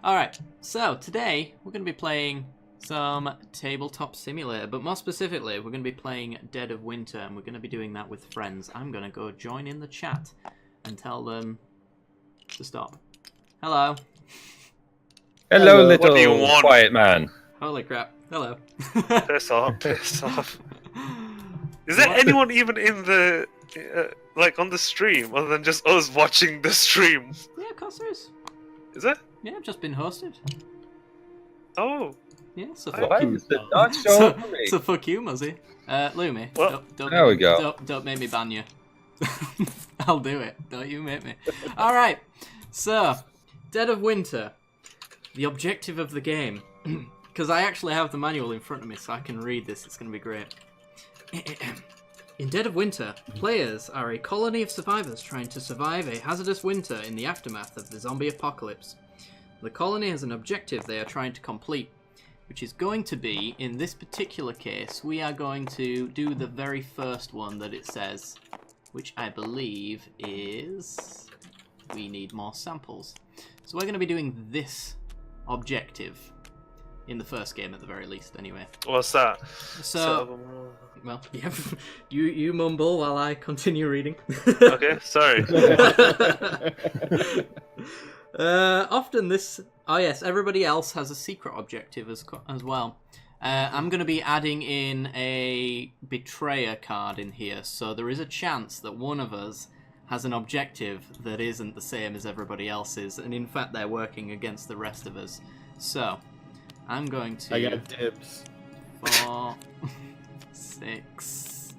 Alright, so today we're going to be playing some Tabletop Simulator, but more specifically, we're going to be playing Dead of Winter, and we're going to be doing that with friends. I'm going to go join in the chat and tell them to stop. Hello. Hello, little what do you want? quiet man. Holy crap. Hello. Piss off, piss off. Is there anyone even in the, like, on the stream, other than just us watching the stream? Yeah, of course there is. Is it? Yeah, I've just been hosted. Oh. Yeah, so What? fuck you. It's a dark show for me. So fuck you, Muzzy. Lumi, Well, there we go. Don't make me ban you. I'll do it. Don't you make me. Alright, so, Dead of Winter. The objective of the game. Because I actually have the manual in front of me, so I can read this. It's going to be great. In Dead of Winter, players are a colony of survivors trying to survive a hazardous winter in the aftermath of the zombie apocalypse. The colony has an objective they are trying to complete, which is going to be, in this particular case, we are going to do the very first one that it says, which I believe is we need more samples. So we're going to be doing this objective in the first game, at the very least, anyway. What's that? So well, yeah, you mumble while I continue reading. Okay, sorry. Often this... Oh yes, everybody else has a secret objective as well. I'm going to be adding in a betrayer card in here, so there is a chance that one of us has an objective that isn't the same as everybody else's, and in fact they're working against the rest of us. So, I'm going to... I got dibs. 4, 6,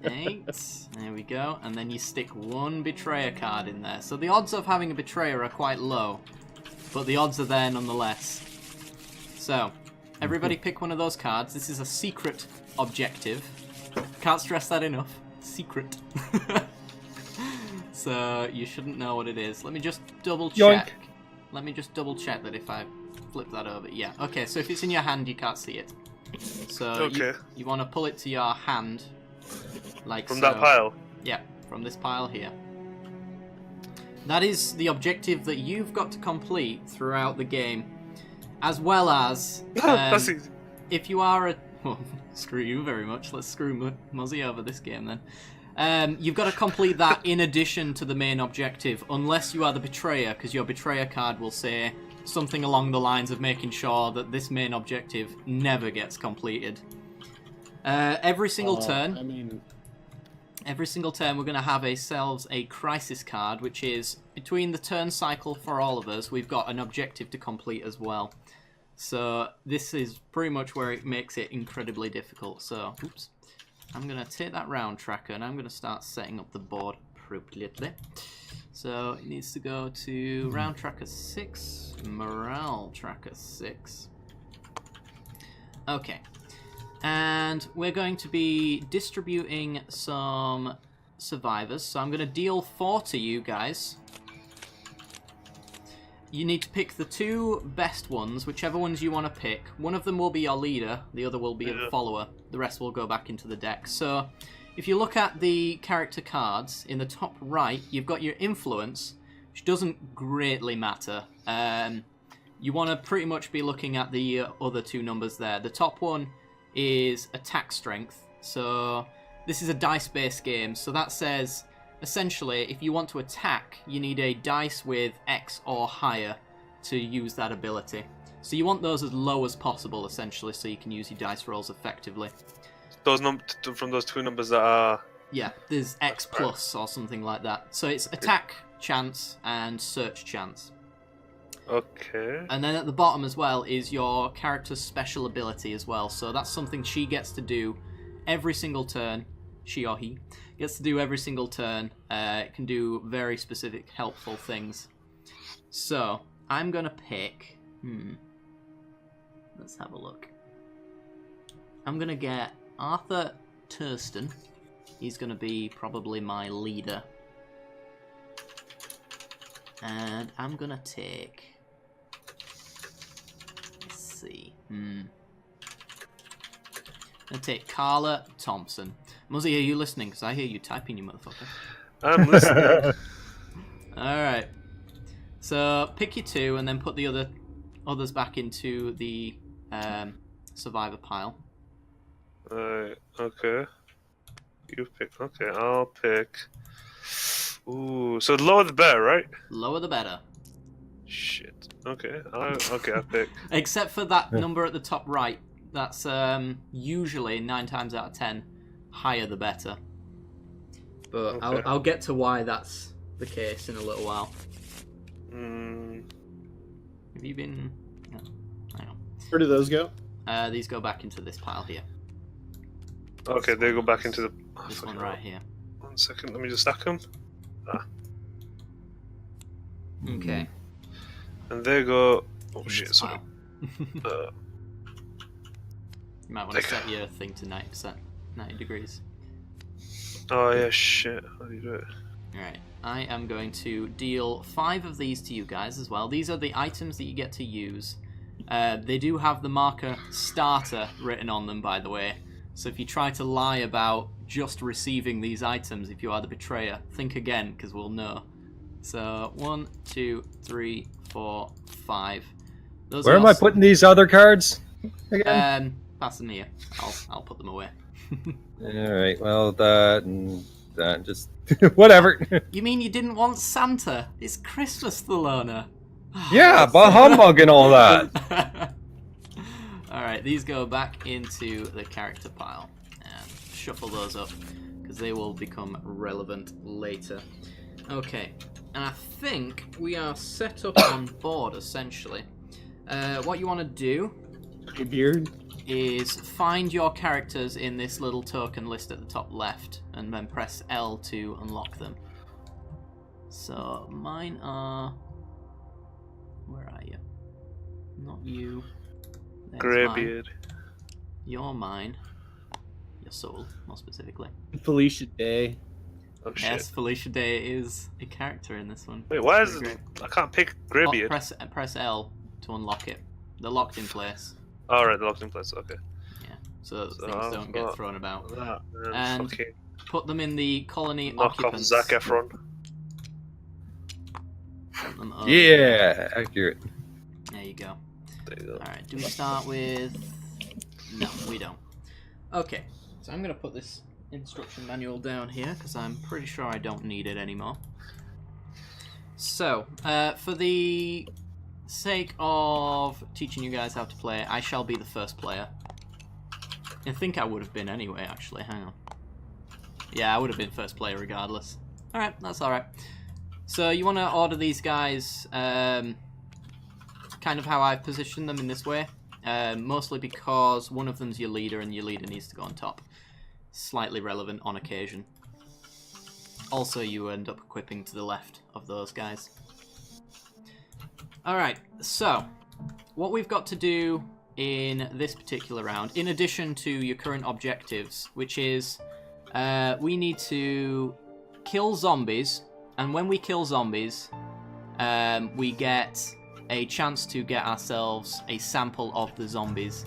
8. There we go. And then you stick one betrayer card in there. So the odds of having a betrayer are quite low, but the odds are there nonetheless. So, everybody pick one of those cards. This is a secret objective. Can't stress that enough. Secret. So, you shouldn't know what it is. Let me just double check. Yoink. Let me just double check that if I flip that over. Yeah, okay, so if it's in your hand, you can't see it. So Okay. you want to pull it to your hand, like From so. that pile? Yeah, from this pile here. That is the objective that you've got to complete throughout the game, as well as That's easy. if you are a... Well, screw you very much. Let's screw Muzzy over this game then. You've got to complete that in addition to the main objective, unless you are the betrayer, because your betrayer card will say something along the lines of making sure that this main objective never gets completed. Every single turn, every single turn we're going to have ourselves a crisis card, which is between the turn cycle for all of us, we've got an objective to complete as well. So this is pretty much where it makes it incredibly difficult. So, oops. I'm going to take that round tracker and I'm going to start setting up the board appropriately. So it needs to go to round tracker 6, morale tracker 6. Okay. And we're going to be distributing some survivors. So I'm going to deal 4 to you guys. You need to pick the 2 best ones, whichever ones you want to pick. One of them will be your leader, the other will be a follower. The rest will go back into the deck. So, if you look at the character cards, in the top right, you've got your influence, which doesn't greatly matter. You want to pretty much be looking at the other 2 numbers there. The top one is attack strength. So, this is a dice-based game, so that says... Essentially, if you want to attack, you need a dice with X or higher to use that ability. So you want those as low as possible, essentially, so you can use your dice rolls effectively. Those from those 2 numbers that are... Yeah, there's X plus or something like that. So it's attack chance and search chance. Okay. And then at the bottom as well is your character's special ability as well. So that's something she gets to do every single turn. She or he gets to do every single turn. It can do very specific, helpful things. So, I'm going to pick... Let's have a look. I'm going to get Arthur Thurston. He's going to be probably my leader. And I'm going to take... Let's see. I'm going to take Carla Thompson. Muzzy, are you listening? Because I hear you typing, you motherfucker. I'm listening. Alright. So pick your 2 and then put the others back into the survivor pile. Okay. You pick. Okay, I'll pick. Ooh, so the lower the better, right? Lower the better. Shit. Okay. I pick. Except for that number at the top right. That's usually 9 times out of 10 higher the better. But Okay. I'll get to why that's the case in a little while. Have you been? No. Hang on. Where do those go? These go back into this pile here. Okay, they go back into the. This one right here. 1 second. Let me just stack them. Okay. And they go. Oh in shit! this Sorry. pile. You might want to set your thing to 90%, 90 degrees. Oh yeah, shit. How do you do it? Alright, I am going to deal 5 of these to you guys as well. These are the items that you get to use. They do have the marker starter written on them, by the way. So if you try to lie about just receiving these items, if you are the betrayer, think again, because we'll know. So 1, 2, 3, 4, 5. Those Where am I putting these other cards again? Pass them here. I'll put them away. Alright, well, that and that, just whatever. You mean you didn't want Santa? It's Christmas, Thelona. Yeah, but humbug and all that. Alright, these go back into the character pile. And shuffle those up, because they will become relevant later. Okay, and I think we are set up on board, essentially. What you want to do Your beard? is find your characters in this little token list at the top left, and then press L to unlock them. So mine are... Where are you? Not you. There's mine. Greybeard. You're mine. Your soul, more specifically. Felicia Day. Oh shit. Yes, Felicia Day is a character in this one. Wait, why is Pretty it? great. I can't pick Oh, Greybeard. press L to unlock it. They're locked in place. Alright, the locked in place. Okay. Yeah, so So things I've don't get got thrown about. That And fucking put them in the colony knock off occupants. Zac Efron. Put them over. Yeah, accurate. There you go. There you go. Alright, do we start with... No, we don't. Okay, so I'm going to put this instruction manual down here, because I'm pretty sure I don't need it anymore. So, for the sake of teaching you guys how to play, I shall be the first player. I think I would have been anyway, actually. Hang on. Yeah, I would have been first player regardless. Alright, that's alright. So you want to order these guys kind of how I've positioned them in this way. Mostly because one of them's your leader and your leader needs to go on top. Slightly relevant on occasion. Also, you end up equipping to the left of those guys. Alright, so what we've got to do in this particular round, in addition to your current objectives, which is we need to kill zombies, and when we kill zombies, we get a chance to get ourselves a sample of the zombies.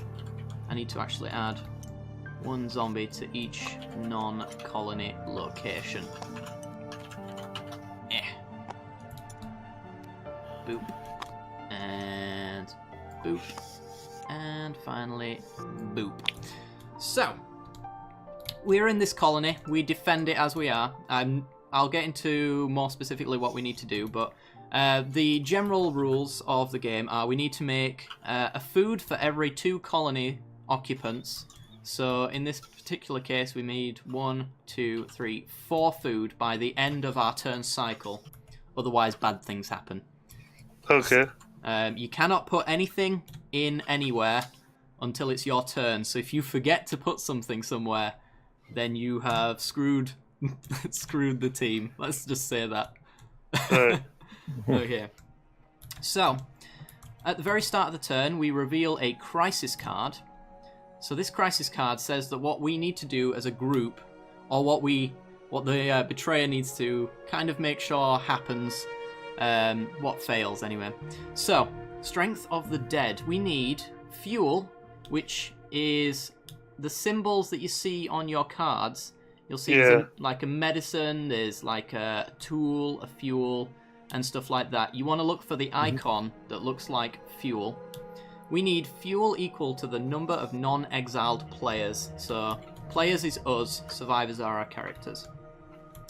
I need to actually add 1 zombie to each non-colony location. Boop. And boop. And finally, boop. So, we're in this colony. We defend it as we are. I'll get into more specifically what we need to do, but the general rules of the game are we need to make a food for every 2 colony occupants. So in this particular case, we made 1, 2, 3, 4 food by the end of our turn cycle. Otherwise, bad things happen. Okay. You cannot put anything in anywhere until it's your turn. So if you forget to put something somewhere, then you have screwed the team. Let's just say that. Alright. Okay. So, at the very start of the turn, we reveal a crisis card. So this crisis card says that what we need to do as a group, or what the betrayer needs to kind of make sure happens, what fails anyway. So, strength of the dead. We need fuel, which is the symbols that you see on your cards. You'll see there's like a medicine, there's like a tool, a fuel, and stuff like that, you want to look for the icon that looks like fuel. We need fuel equal to the number of non-exiled players. So players is us, survivors are our characters.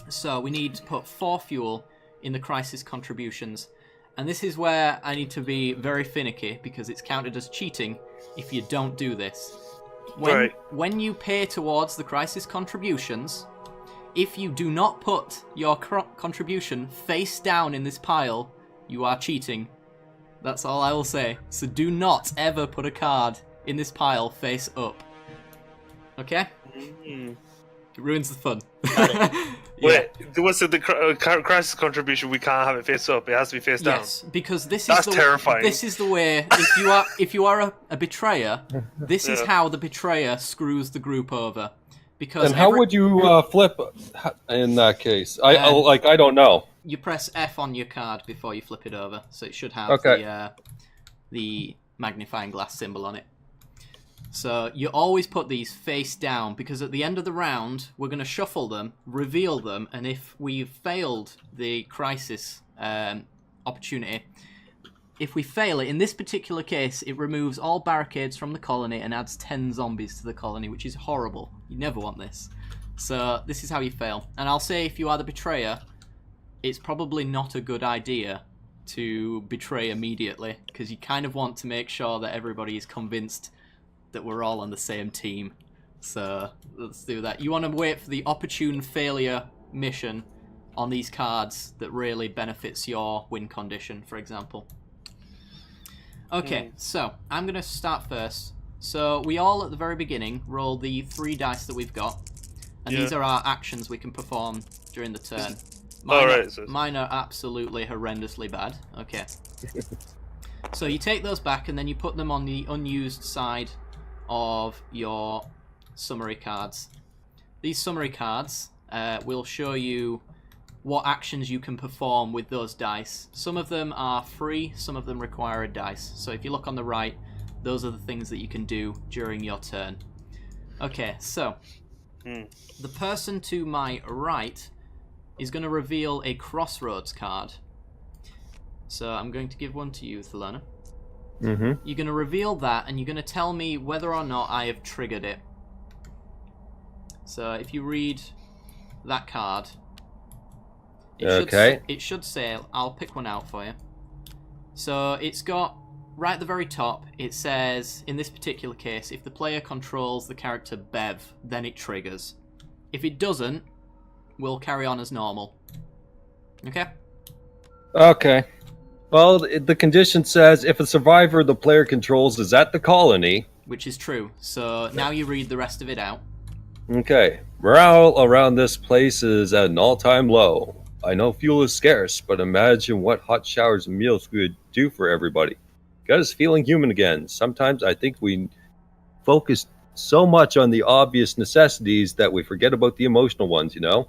So we need to put 4 fuel in the crisis contributions. And this is where I need to be very finicky, because it's counted as cheating if you don't do this. When you pay towards the crisis contributions, if you do not put your contribution face down in this pile, you are cheating. That's all I will say. So do not ever put a card in this pile face up. Okay? It ruins the fun. Wait, what's the crisis contribution? We can't have it face up. It has to be face down. Yes, because That's terrifying. This is the way. If you are a betrayer, this is how the betrayer screws the group over. Because and how would you flip in that case? I don't know. You press F on your card before you flip it over, so it should have the magnifying glass symbol on it. So you always put these face down, because at the end of the round, we're going to shuffle them, reveal them, and if we've failed the crisis opportunity, if we fail it, in this particular case, it removes all barricades from the colony and adds 10 zombies to the colony, which is horrible. You never want this. So this is how you fail. And I'll say, if you are the betrayer, it's probably not a good idea to betray immediately, because you kind of want to make sure that everybody is convinced that we're all on the same team. So let's do that. You want to wait for the opportune failure mission on these cards that really benefits your win condition, for example. Okay, so I'm going to start first. So we all, at the very beginning, roll the 3 dice that we've got. And these are our actions we can perform during the turn. Mine are absolutely horrendously bad. Okay. So you take those back and then you put them on the unused side of your summary cards. These summary cards will show you what actions you can perform with those dice. Some of them are free, some of them require a dice. So if you look on the right, those are the things that you can do during your turn. Okay, so the person to my right is going to reveal a crossroads card. So I'm going to give one to you, Thelona. You're going to reveal that, and you're going to tell me whether or not I have triggered it. So if you read that card, it should say, I'll pick one out for you. So it's got, right at the very top, it says, in this particular case, if the player controls the character Bev, then it triggers. If it doesn't, we'll carry on as normal. Okay? Okay. Well, the condition says if a survivor the player controls is at the colony. Which is true. So now you read the rest of it out. Okay. Morale around this place is at an all-time low. I know fuel is scarce, but imagine what hot showers and meals could do for everybody. Got us feeling human again. Sometimes I think we focus so much on the obvious necessities that we forget about the emotional ones, you know?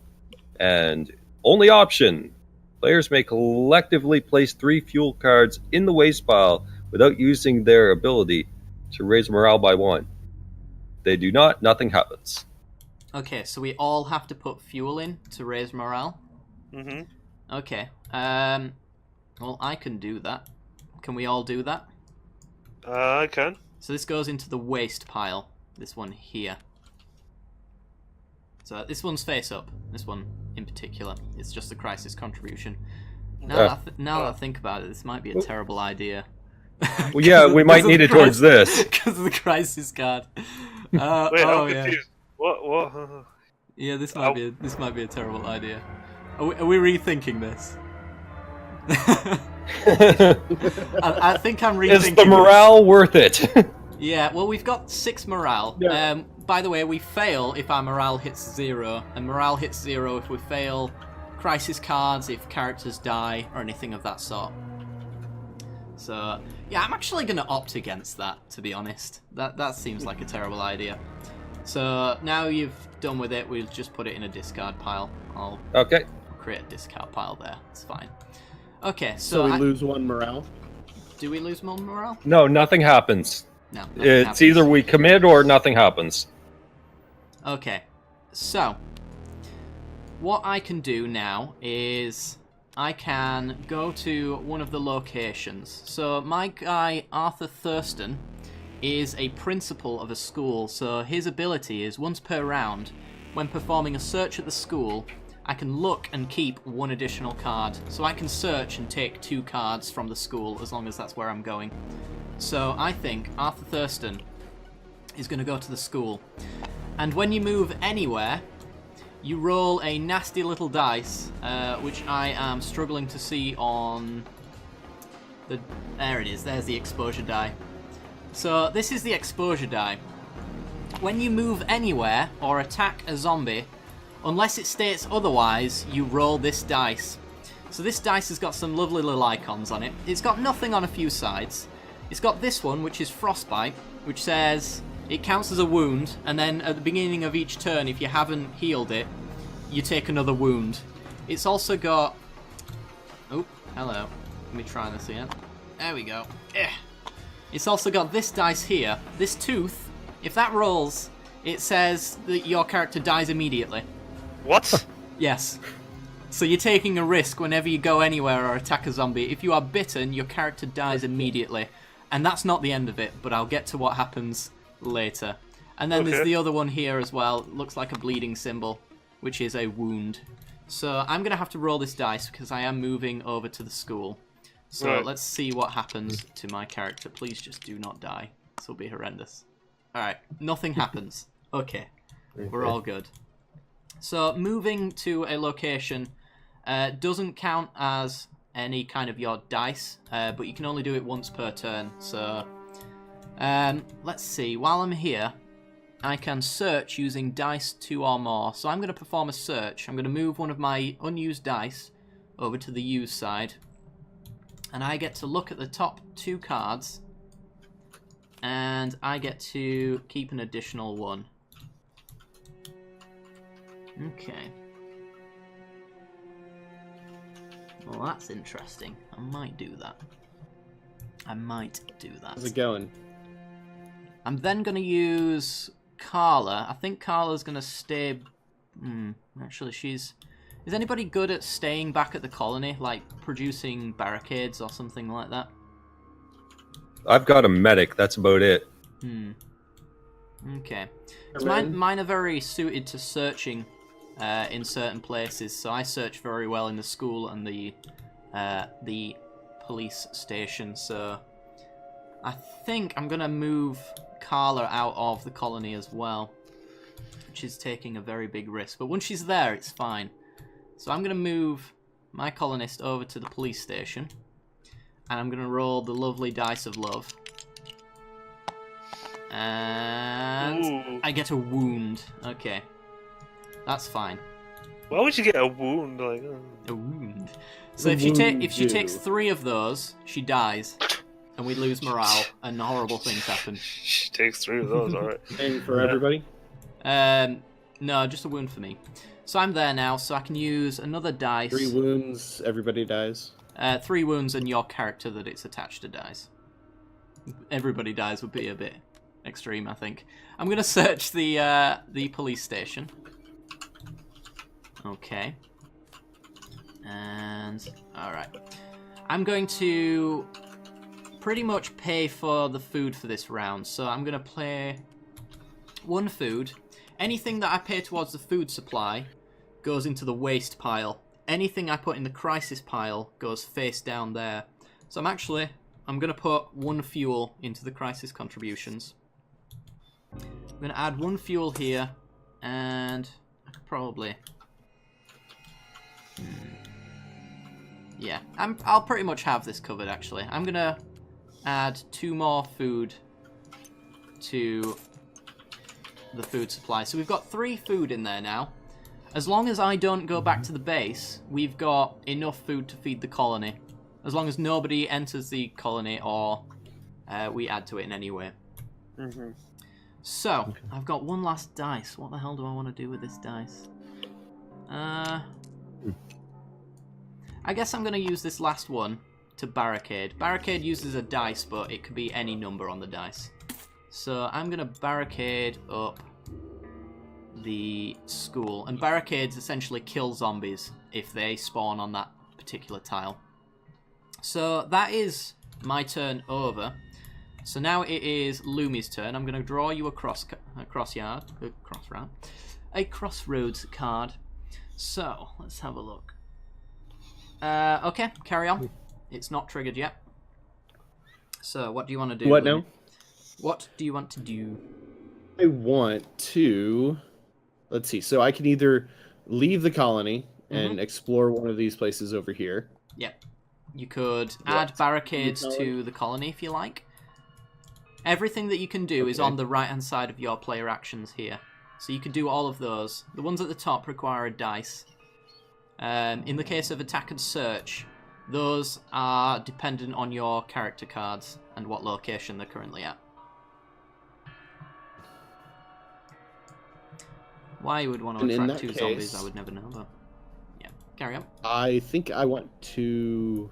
And only option. Players may collectively place 3 fuel cards in the waste pile without using their ability to raise morale by 1. They do not, nothing happens. Okay, so we all have to put fuel in to raise morale? Okay. Well, I can do that. Can we all do that? I can. So this goes into the waste pile. This one here. So this one's face up. This one in particular. It's just the crisis contribution. Now that I think about it, this might be a terrible idea. Well, yeah, we might need it towards this. Because of the crisis card. Wait, I'm confused. What? Yeah, this might be a terrible idea. Are we rethinking this? I think I'm rethinking. Is the morale worth it? Yeah, well, we've got 6 morale. Yeah. By the way, we fail if our morale hits 0, and morale hits 0 if we fail crisis cards, if characters die, or anything of that sort. So, yeah, I'm actually going to opt against that, to be honest. That seems like a terrible idea. So, now you've done with it, we'll just put it in a discard pile. I'll create a discard pile there. It's fine. Okay, so we lose 1 morale? Do we lose 1 morale? No, nothing happens. No, it's either we commit or nothing happens. Okay, so what I can do now is I can go to one of the locations. So my guy, Arthur Thurston, is a principal of a school, so his ability is once per round, when performing a search at the school, I can look and keep one additional card. So I can search and take 2 cards from the school as long as that's where I'm going. So I think Arthur Thurston is going to go to the school. And when you move anywhere, you roll a nasty little dice, which I am struggling to see on the... There it is, there's the exposure die. So this is the exposure die. When you move anywhere or attack a zombie, unless it states otherwise, you roll this dice. So this dice has got some lovely little icons on it. It's got nothing on a few sides. It's got this one, which is Frostbite, which says it counts as a wound, and then at the beginning of each turn, if you haven't healed it, you take another wound. It's also got... Oh, hello. Let me try this again. There we go. It's also got this dice here. This tooth, if that rolls, it says that your character dies immediately. What? Yes. So you're taking a risk whenever you go anywhere or attack a zombie. If you are bitten, your character dies immediately. And that's not the end of it, but I'll get to what happens later. And then there's the other one here as well. It looks like a bleeding symbol, which is a wound. So I'm going to have to roll this dice because I am moving over to the school. So let's see what happens to my character. Please just do not die. This will be horrendous. Alright, nothing happens. Okay, we're all good. So moving to a location doesn't count as any kind of your dice, but you can only do it once per turn. So let's see, while I'm here, I can search using dice 2 or more. So I'm going to perform a search. I'm going to move one of my unused dice over to the used side. And I get to look at the top 2 cards. And I get to keep an additional 1. Okay. Well, that's interesting. I might do that. How's it going? I'm then going to use Carla. I think Carla's going to stay... actually, she's... Is anybody good at staying back at the colony? Like, producing barricades or something like that? I've got a medic, that's about it. Okay. Mine are very suited to searching in certain places, so I search very well in the school and the police station, so I think I'm going to move Carla out of the colony as well, which is taking a very big risk. But once she's there, it's fine. So I'm going to move my colonist over to the police station, and I'm going to roll the lovely dice of love. And I get a wound. Okay. That's fine. Why would you get a wound? Like a wound. So if she takes 3 of those, she dies, and we lose morale, and horrible things happen. She takes 3 of those, alright. And for everybody? No, just a wound for me. So I'm there now, so I can use another dice. 3 wounds, everybody dies. 3 wounds, and your character that it's attached to dies. Everybody dies would be a bit extreme, I think. I'm gonna search the police station. Okay. And alright. I'm going to pretty much pay for the food for this round. So I'm gonna play 1 food. Anything that I pay towards the food supply goes into the waste pile. Anything I put in the crisis pile goes face down there. So I'm gonna put 1 fuel into the crisis contributions. I'm gonna add 1 fuel here, and I could probably... Yeah, I'll pretty much have this covered, actually. I'm gonna add 2 more food to the food supply. So we've got 3 food in there now. As long as I don't go back to the base, we've got enough food to feed the colony. As long as nobody enters the colony or we add to it in any way. So, I've got 1 last dice. What the hell do I want to do with this dice? I guess I'm going to use this last one to barricade. Barricade uses a dice, but it could be any number on the dice. So I'm going to barricade up the school. And barricades essentially kill zombies if they spawn on that particular tile. So that is my turn over. So now it is Lumi's turn. I'm going to draw you a crossroads card. So let's have a look. Okay, carry on. It's not triggered yet. So what do you want to do? What Lumi? now? What do you want to do? I want to. Let's see. So I can either leave the colony and explore one of these places over here. Yep. You could add barricades to the colony if you like. Everything that you can do is on the right-hand side of your player actions here. So you could do all of those. The ones at the top require a dice. In the case of attack and search, those are dependent on your character cards and what location they're currently at. Why you would want to attract two zombies, I would never know, but yeah, carry on. I think I want to...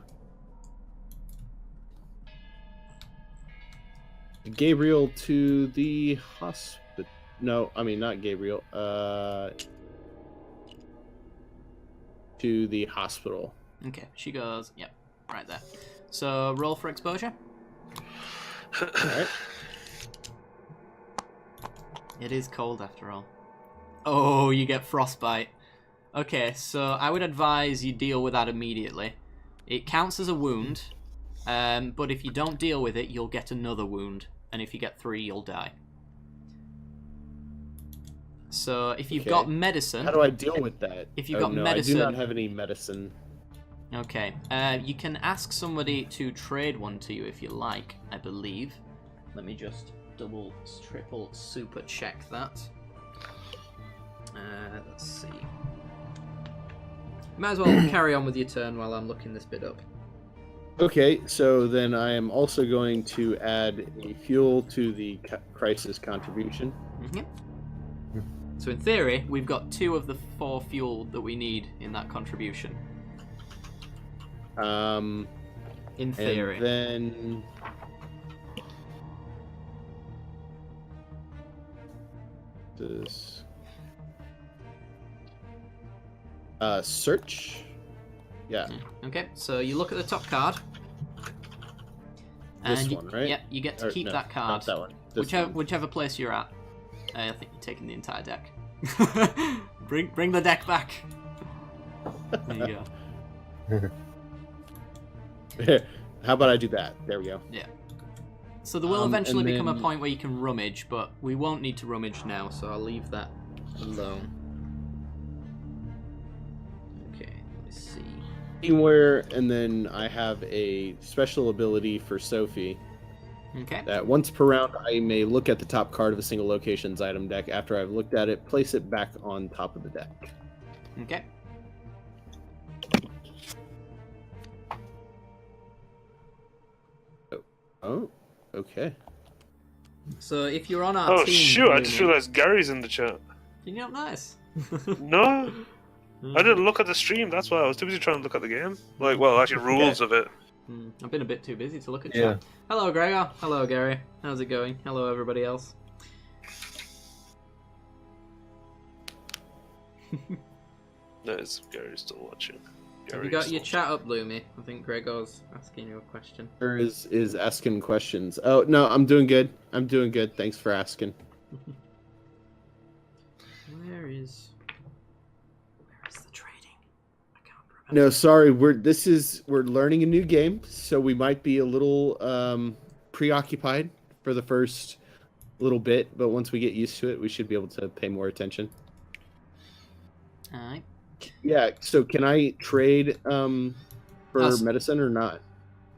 Gabriel to the hospital. No, I mean not Gabriel. To the hospital. Okay, she goes, yep, right there. So roll for exposure. Alright. It is cold after all. Oh, you get frostbite. Okay, so I would advise you deal with that immediately. It counts as a wound, but if you don't deal with it, you'll get another wound. And if you get 3, you'll die. So if you've got medicine... How do I deal with that? If you've got medicine... I do not have any medicine. Okay, you can ask somebody to trade one to you if you like, I believe. Let me just double, triple, super check that. Let's see. Might as well carry on with your turn while I'm looking this bit up. Okay, so then I am also going to add a fuel to the crisis contribution. So in theory, we've got 2 of the 4 fuel that we need in that contribution. In theory. And then... this... search? Yeah. Okay, so you look at the top card. This and one, right? Yeah, you get to keep that card. Not that one. This Whichever place you're at. I think you're taking the entire deck. bring the deck back. There you go. How about I do that? There we go. Yeah. So there will eventually become a point where you can rummage, but we won't need to rummage now, so I'll leave that alone. Okay, let's see. Anywhere, and then I have a special ability for Sophie. Okay. That once per round, I may look at the top card of a single location's item deck. After I've looked at it, place it back on top of the deck. Okay. Oh, okay. So if you're on our team... Oh shoot, I just realized Gary's in the chat. You're not nice. No, I didn't look at the stream, that's why I was too busy trying to look at the game. Like, well, actually rules of it. I've been a bit too busy to look at chat. Hello, Gregor. Hello, Gary. How's it going? Hello, everybody else. No, it's Gary's still watching. Have you got your chat up, Lumi? I think Gregor's asking you a question. Or is asking questions. Oh, no, I'm doing good. I'm doing good. Thanks for asking. Where is the trading? I can't remember. No, sorry. We're learning a new game, so we might be a little preoccupied for the first little bit, but once we get used to it, we should be able to pay more attention. Alright. Yeah, so can I trade for medicine or not?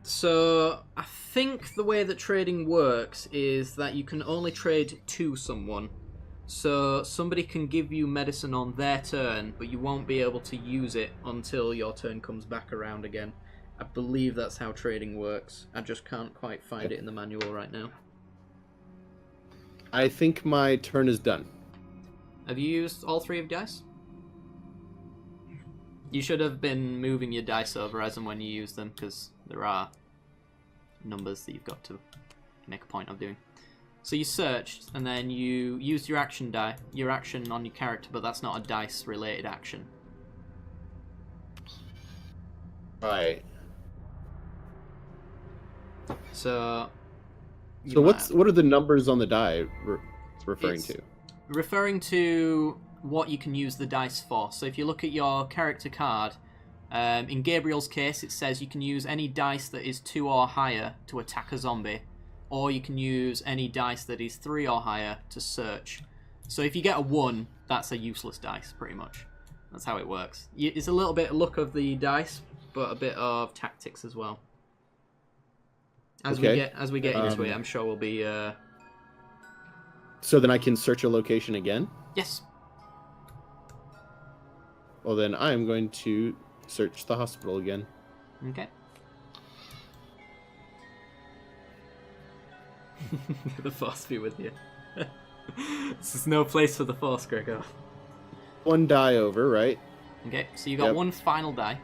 So, I think the way that trading works is that you can only trade to someone. So, somebody can give you medicine on their turn, but you won't be able to use it until your turn comes back around again. I believe that's how trading works. I just can't quite find it in the manual right now. I think my turn is done. Have you used all 3 of your dice? You should have been moving your dice over as and when you use them, because there are numbers that you've got to make a point of doing. So you searched, and then you used your action on your character, but that's not a dice-related action. Right. So. you So might- what are the numbers on the die referring It's- to? Referring to what you can use the dice for. So if you look at your character card, in Gabriel's case, it says you can use any dice that is 2 or higher to attack a zombie, or you can use any dice that is 3 or higher to search. So if you get a 1, that's a useless dice, pretty much. That's how it works. It's a little bit of luck of the dice, but a bit of tactics as well. As we get into it, I'm sure we'll be. So then I can search a location again? Yes. Well, then I'm going to search the hospital again. Okay. The force be with you. This is no place for the force, Gregor. One die over, right? Okay, so you got Yep. one final die.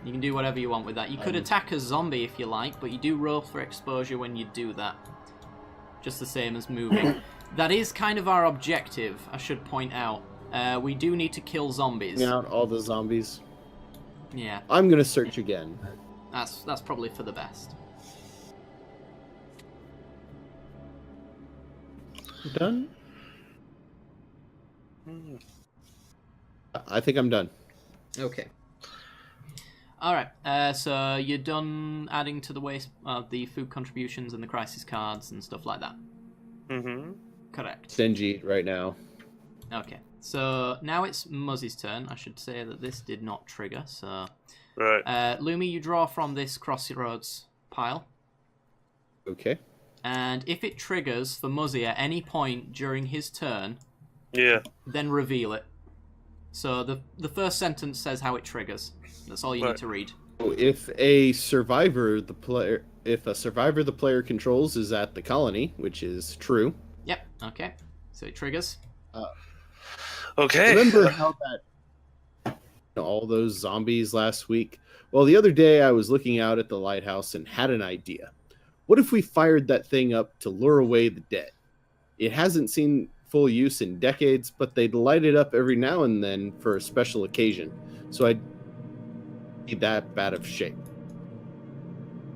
You can do whatever you want with that. You could attack a zombie if you like, but you do roll for exposure when you do that. Just the same as moving. That is kind of our objective, I should point out. We do need to kill zombies. Taking out all the zombies. Yeah, I'm going to search again. that's probably for the best. Done? I think I'm done. Okay. Alright, so you're done adding to the waste of the food contributions and the crisis cards and stuff like that. Mm-hmm. Correct. Stingy right now. Okay, so now it's Muzzy's turn. I should say that this did not trigger, so... Right. Lumi, you draw from this crossroads pile, Okay. and if it triggers for Muzzy at any point during his turn, Yeah. then reveal it. So the first sentence says how it triggers. That's all you need Right. to read. So if a survivor the player controls is at the colony, which is true. Yep, okay. So it triggers. Okay. Remember how that all those zombies last week? Well, the other day I was looking out at the lighthouse and had an idea. What if we fired that thing up to lure away the dead? It hasn't seen full use in decades, but they'd light it up every now and then for a special occasion. So I'd be that bad of shape.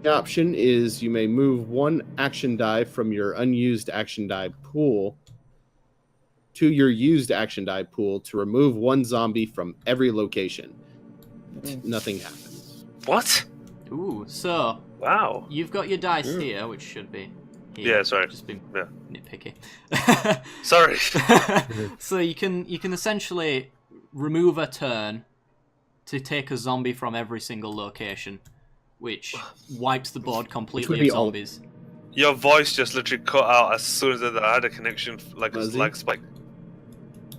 The option is you may move one action die from your unused action die pool to your used action die pool to remove one zombie from every location. Nothing happens. What? Ooh, so Wow. you've got your dice Yeah. here, which should be here. Yeah, sorry. Just been Yeah. nitpicky. Sorry. So you can essentially remove a turn to take a zombie from every single location, which wipes the board completely be of all- zombies. Your voice just literally cut out as soon as I had a connection, like a Fuzzy? like spike.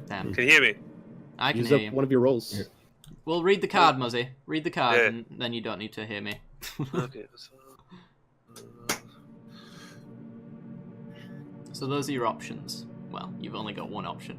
Damn, Can you hear me? I can Use hear up you. one of your rolls. Well, read the card, Muzzy. Read the card, Yeah. and then you don't need to hear me. Okay. So those are your options. Well, you've only got one option.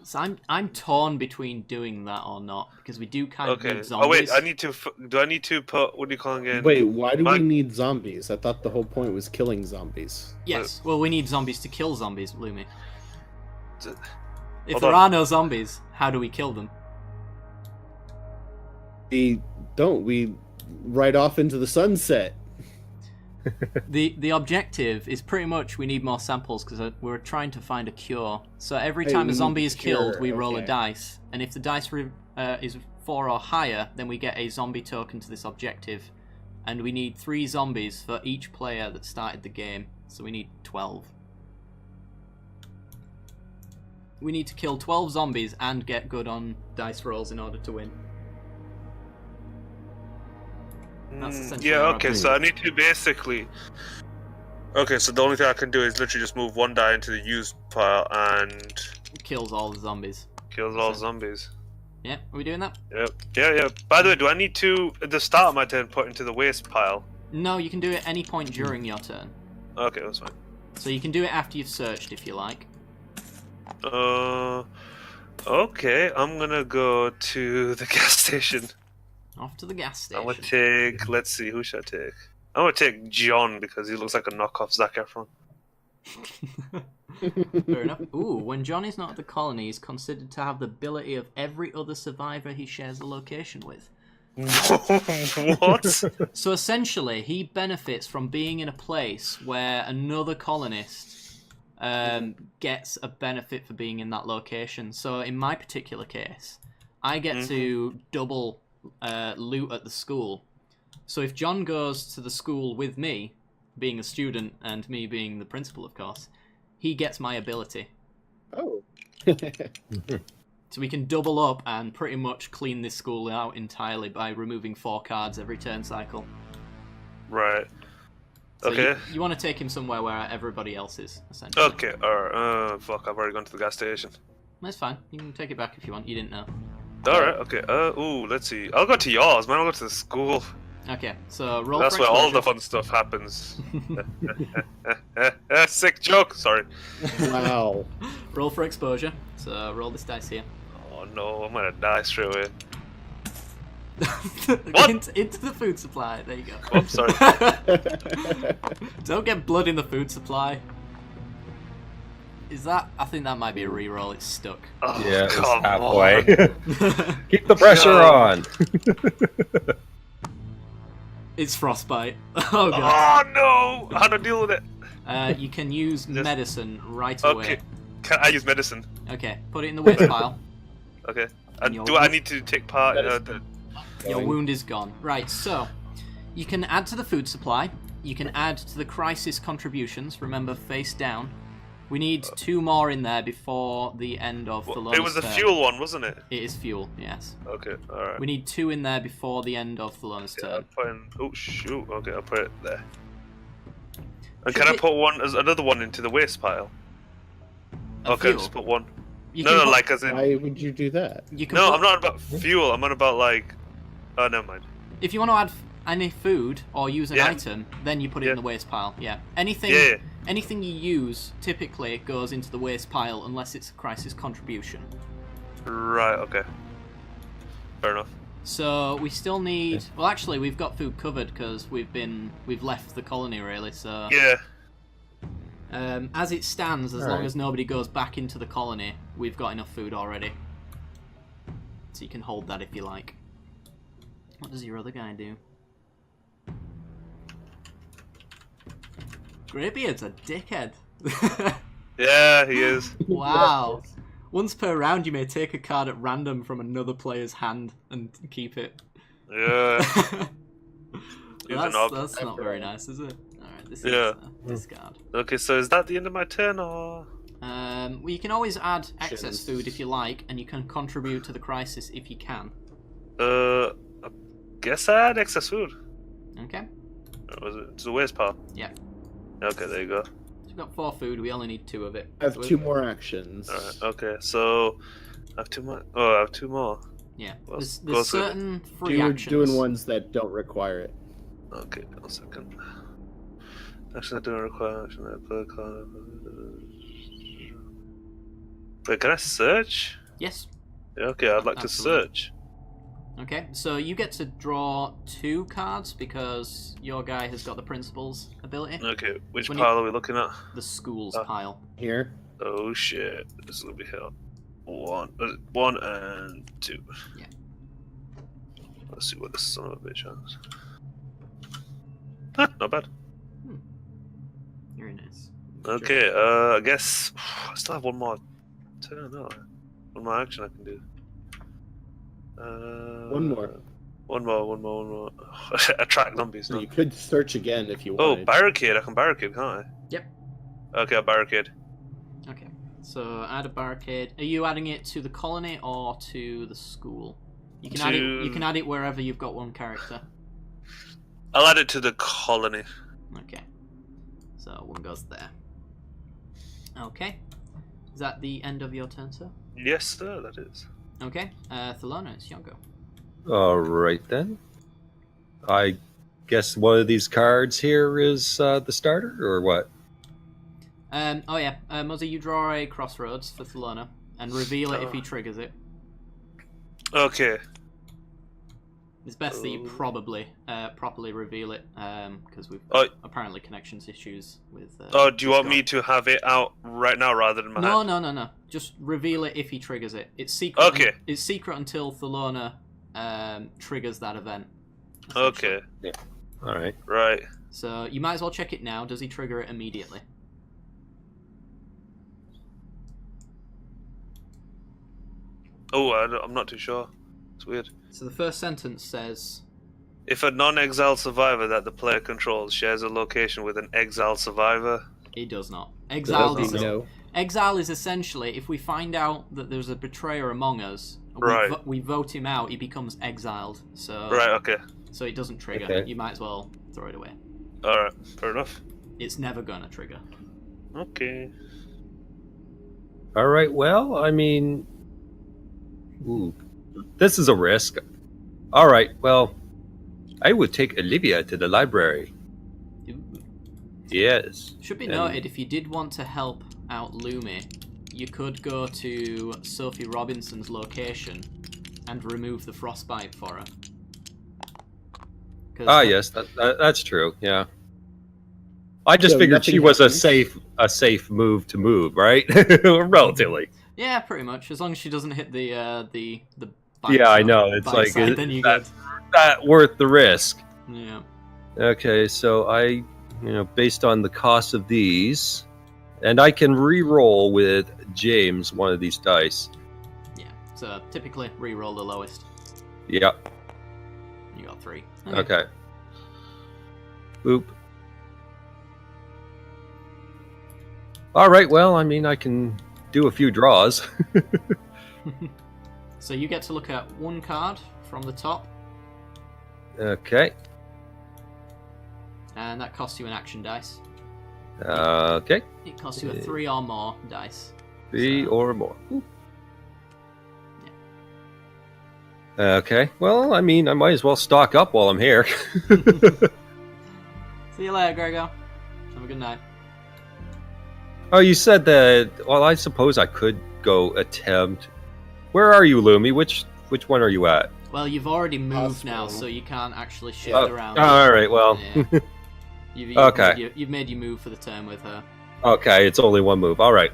So I'm torn between doing that or not, because we do kind of Okay. need zombies. Oh wait, I need to. Do I need to put? What do you call it again? Wait, why do we Mike- need zombies? I thought the whole point was killing zombies. Yes, well, we need zombies to kill zombies, Lumi. D- If Hold there on. are no zombies, how do we kill them? We don't. We ride off into the sunset. The objective is pretty much we need more samples because we're trying to find a cure. So every Hey, time we a zombie need is a cure, killed, we roll a okay. dice, and if the dice is 4 or higher, then we get a zombie token to this objective. And we need 3 zombies for each player that started the game, so we need 12. We need to kill 12 zombies and get good on dice rolls in order to win. That's essentially Yeah. our Okay. So I objective. need to basically. Okay. So the only thing I can do is literally just move one die into the used pile and Kills all the zombies. kills all So- zombies. Yeah, are we doing that? Yep. Yeah. By the way, do I need to at the start of my turn put into the waste pile? No, you can do it at any point during your turn. Okay, that's fine. So you can do it after you've searched if you like. Okay, I'm gonna go to the gas station. Off to the gas I'm gonna station. take. Let's see, who should I take? I'm gonna take John because he looks like a knockoff Zac Efron. Fair enough. Ooh, when John is not at the colony, he's considered to have the ability of every other survivor he shares a location with. What? So essentially, he benefits from being in a place where another colonist gets a benefit for being in that location. So in my particular case, I get to double loot at the school. So if John goes to the school with me, being a student and me being the principal, of course, he gets my ability. Oh. So we can double up and pretty much clean this school out entirely by removing 4 cards every turn cycle. Right. So Okay. You want to take him somewhere where everybody else is, essentially. Okay, alright. Fuck, I've already gone to the gas station. That's fine. You can take it back if you want. You didn't know. Alright, okay. Ooh, let's see. I'll go to yours, man. I'll go to the school. Okay, so roll That's for where all the exposure. fun stuff happens. Sick joke, sorry. Wow. Roll for exposure. So roll this dice here. Oh no, I'm gonna die straight away. What? Into the food supply. There you go. Oh, I'm sorry. Don't get blood in the food supply. Is that? I think that might be a re-roll. It's stuck. Oh, Yeah, it's come halfway. on. Keep the pressure No. on. It's frostbite. Oh god. Oh no! How to deal with it? You can use medicine right Okay. away. Can I use medicine? Okay, put it in the waste pile. Okay. And your Do I need to take part? Your wound is gone. Right, so you can add to the food supply. You can add to the crisis contributions. Remember, face down. We need 2 more in there before the end of the It was the fuel one, wasn't it? It is fuel, yes. Okay, alright. We need 2 in there before the end of Thelonious Yeah, turn. I'm putting. Oh shoot! Okay, I'll put it there. And Should can I we- put another one into the waste pile? Okay, fuel? just put one. You No, can no, put- like as in. Why would you do that? you can No, put- I'm not about fuel. I'm on about like. Oh, never mind. If you want to add any food or use an Yeah. item, then you put it Yeah. in the waste pile. Yeah. Anything. Yeah. Anything you use typically goes into the waste pile unless it's a crisis contribution. Right. Okay. Fair enough. So we still need. Well, actually, we've got food covered because we've left the colony really. So Yeah. as it stands, as long Alright. as nobody goes back into the colony, we've got enough food already. So you can hold that if you like. What does your other guy do? Greybeard's a dickhead. Yeah, he is. Wow. Once per round, you may take a card at random from another player's hand and keep it. Yeah. He's an ob. That's not very nice, is it? Alright, this Yeah. is discard. Okay, so is that the end of my turn or? Well, you can always add excess Shins. food if you like, and you can contribute to the crisis if you can. I guess I had excess food. Okay? Or was it? It's the waste pile. Yeah. Okay, there you go. So we've got 4 food, we only need 2 of it. I have So 2 more actions. Alright, okay, so I have 2 more. Oh, I have 2 more. Yeah. Well, There's go through it. certain free You're actions. doing ones that don't require it. Okay, 1 second. Action I don't require. Action I play card. Wait, can I search? Yes. Yeah, okay, I'd like to Absolutely. search. Okay, so you get to draw 2 cards because your guy has got the principal's ability. Okay, which When pile are we looking at? The school's Oh. pile. Here. Oh shit, this is gonna be hell. 1 and 2. Yeah. Let's see what this son of a bitch has. Huh, not bad. Very nice. Okay, I guess I still have 1 more turn, no? 1 more action I can do. 1 more. 1 more. Attract zombies. So No. you could search again if you Oh, wanted. barricade. I can barricade, can't I? Yep. Okay, I'll barricade. Okay, so add a barricade. Are you adding it to the colony or to the school? You can add it. You can add it wherever you've got 1 character. I'll add it to the colony. Okay, so 1 goes there. Okay, is that the end of your turn, sir? Yes, sir, that is. Okay, Thelona, it's your go. Alright then. I guess one of these cards here is the starter, or what? Oh yeah, Muzzy, you draw a crossroads for Thelona and reveal it if he triggers it. Okay. It's best that you probably properly reveal it, because we've Oh. got apparently connections issues with. Oh, do you want Discord. me to have it out right now rather than my hand? No. Just reveal it if he triggers it. It's secret. Okay. It's secret until Thelona triggers that event. Okay. All right. Right. So you might as well check it now. Does he trigger it immediately? Oh, I'm not too sure. It's weird. So the first sentence says, If a non-exiled survivor that the player controls shares a location with an exiled survivor. he does not. Does he know? Exile is essentially if we find out that there's a betrayer among us, Right. we vote him out, he becomes exiled. So Right, okay. So it doesn't trigger. Okay. You might as well throw it away. Alright, fair enough. It's never gonna trigger. Okay. All right. Well, I mean, ooh, this is a risk. All right. Well, I would take Olivia to the library. Yes. Should be And- noted, if you did want to help out Lumi, you could go to Sophie Robinson's location and remove the frostbite for her. 'Cause Ah, yes, that's true. Yeah. I just So figured nothing she was happens? a safe move to move, right? Relatively. Yeah, pretty much. As long as she doesn't hit the bite Yeah, I shot- know. It's bite like side, then you that's that worth the risk. good. Yeah. Okay, so based on the cost of these, and I can re-roll with James one of these dice. Yeah. So typically re-roll the lowest. Yeah. You got 3. Okay. Boop. All right. Well, I mean, I can do a few draws. So you get to look at one card from the top, Okay. and that costs you an action dice. Okay. It costs you a 3 or more dice. 3 So- or more. Okay. Well, I mean, I might as well stock up while I'm here. See you later, Gregor. Have a good night. Oh, you said that. Well, I suppose I could go attempt. Where are you, Lumi? Which one are you at? Well, you've already moved Hospital. now, so you can't actually shift Oh, around. all right. Well. Yeah. You've Okay. you've made your move for the turn with her. Okay, it's only one move. All right.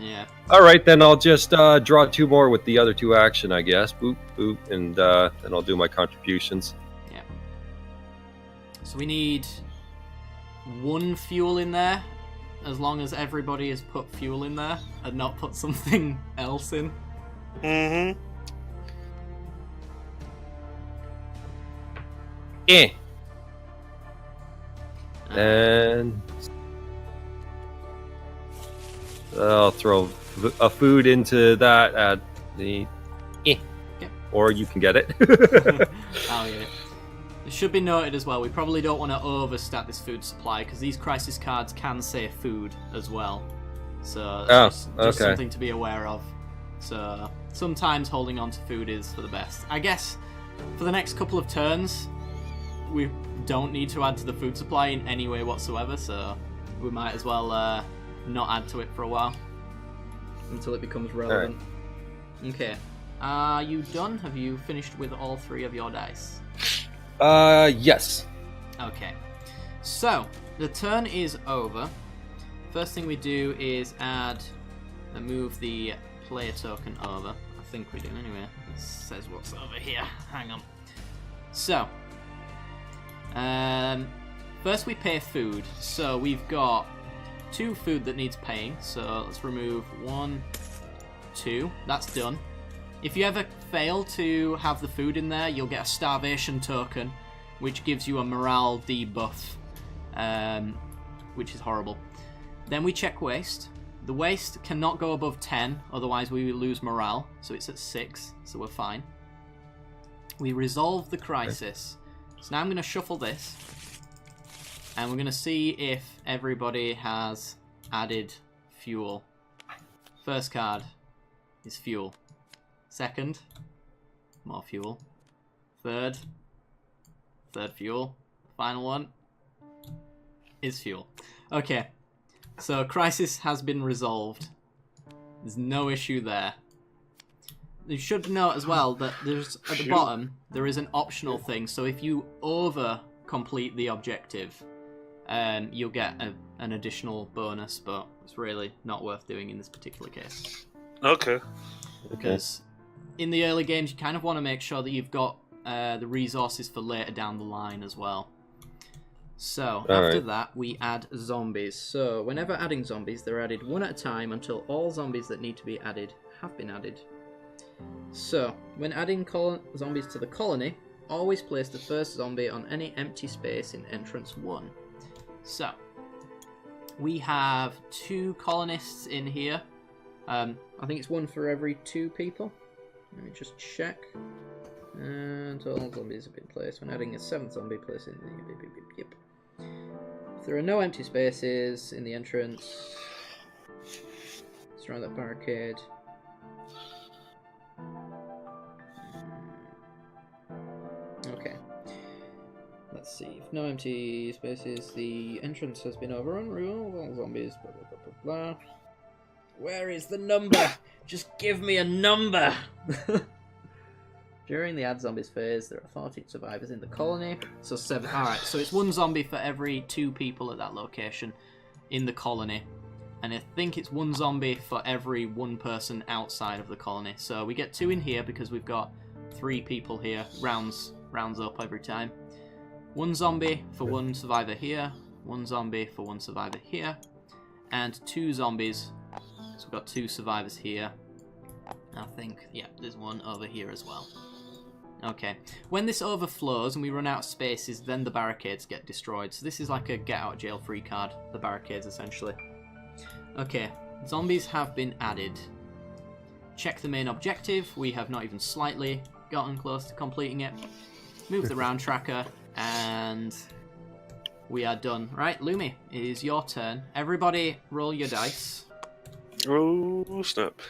Yeah. All right, then I'll just draw 2 more with the other 2 action, I guess. Boop, boop, and then I'll do my contributions. So we need 1 fuel in there, as long as everybody has put fuel in there and not put something else in. Mm-hmm. Eh. And I'll throw a food into that at the. Okay. Or you can get it. Oh yeah. It should be noted as well, we probably don't want to overstat this food supply, because these crisis cards can say food as well. So just okay. something to be aware of. So sometimes holding on to food is for the best. I guess for the next couple of turns, we don't need to add to the food supply in any way whatsoever, so we might as well not add to it for a while. Until it becomes relevant. Okay. Are you done? Have you finished with all 3 of your dice? Yes. Okay, so the turn is over. First thing we do is add and move the player token over. I think we do anyway. It says what's over here. Hang on. So, first we pay food. So we've got 2 food that needs paying. So let's remove 1, 2. That's done. If you ever fail to have the food in there, you'll get a starvation token, which gives you a morale debuff, which is horrible. Then we check waste. The waste cannot go above 10, otherwise we will lose morale, so it's at 6, so we're fine. We resolve the crisis. So now I'm going to shuffle this, and we're going to see if everybody has added fuel. First card is fuel. Second, more fuel. Third fuel. Final one is fuel. Okay, so crisis has been resolved. There's no issue there. You should note as well that there's at the bottom there is an optional thing. So if you over complete the objective, you'll get an additional bonus, but it's really not worth doing in this particular case. Okay. Because in the early games, you kind of want to make sure that you've got the resources for later down the line as well. So after that, we add zombies. So whenever adding zombies, they're added one at a time until all zombies that need to be added have been added. So when adding zombies to the colony, always place the first zombie on any empty space in entrance 1. So we have 2 colonists in here. I think it's 1 for every 2 people. Let me just check. And all zombies have been placed. When adding a 7th zombie, place in the... Yep. If there are no empty spaces in the entrance, surround that barricade. Okay. Let's see. If no empty spaces, the entrance has been overrun. Remove all zombies. Blah blah blah blah blah. Where is the number? Just give me a number! During the add zombies phase, there are 14 survivors in the colony. So 7. Alright, so it's 1 zombie for every 2 people at that location in the colony. And I think it's 1 zombie for every 1 person outside of the colony. So we get 2 in here because we've got 3 people here. Rounds up every time. 1 zombie for 1 survivor here. 1 zombie for 1 survivor here. And 2 zombies. So we've got 2 survivors here. I think, yeah, there's 1 over here as well. Okay. When this overflows and we run out of spaces, then the barricades get destroyed. So this is like a get out of jail free card, the barricades essentially. Okay, zombies have been added. Check the main objective. We have not even slightly gotten close to completing it. Move the round tracker and we are done. Right, Lumi, it is your turn. Everybody roll your dice. Oh, snap.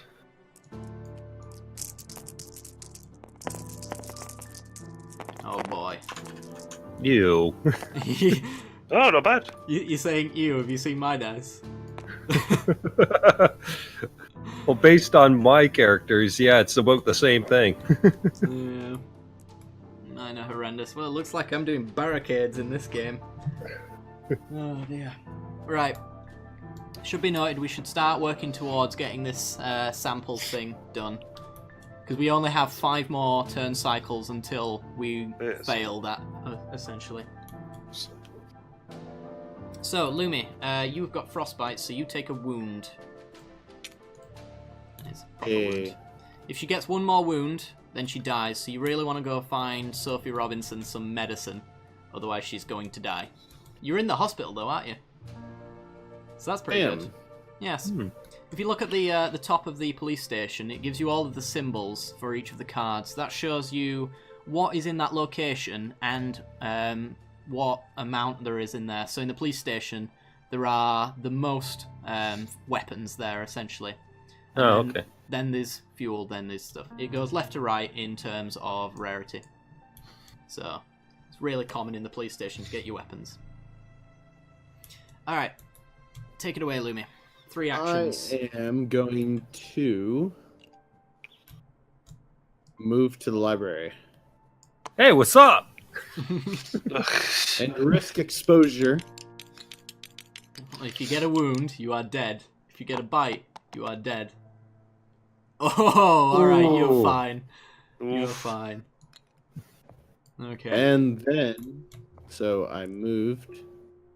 Oh boy. You. Oh, not bad. You're saying ew, have you seen my dice? Well, based on my characters, yeah, it's about the same thing. Yeah. Mine are horrendous. Well, it looks like I'm doing barricades in this game. Oh dear. Right. Should be noted, we should start working towards getting this sample thing done. Because we only have 5 more turn cycles until we fail that, essentially. So, Lumi, you've got frostbite, so you take a wound. It's a proper wound. If she gets 1 more wound, then she dies, so you really want to go find Sophie Robinson some medicine. Otherwise she's going to die. You're in the hospital though, aren't you? So that's pretty good. Yes. If you look at the top of the police station, it gives you all of the symbols for each of the cards. That shows you what is in that location and what amount there is in there. So in the police station, there are the most weapons there, essentially. And okay. Then there's fuel, then there's stuff. It goes left to right in terms of rarity. So it's really common in the police station to get your weapons. Alright. Take it away, Lumi. 3 actions. I am going to move to the library. Hey, what's up? And risk exposure. If you get a wound, you are dead. If you get a bite, you are dead. Oh, alright, you're fine. You're fine. Okay. And then, so I moved.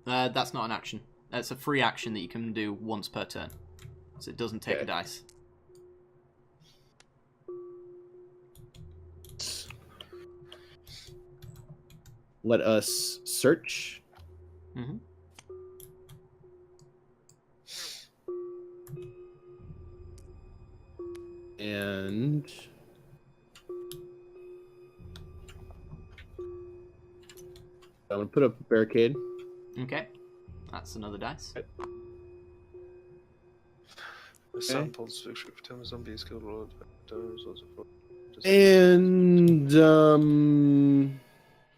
That's not an action. That's a free action that you can do once per turn. So it doesn't take a dice. Let us search. Mm-hmm. And I'm going to put up a barricade. Okay. That's another dice. Samples, zombies killed. And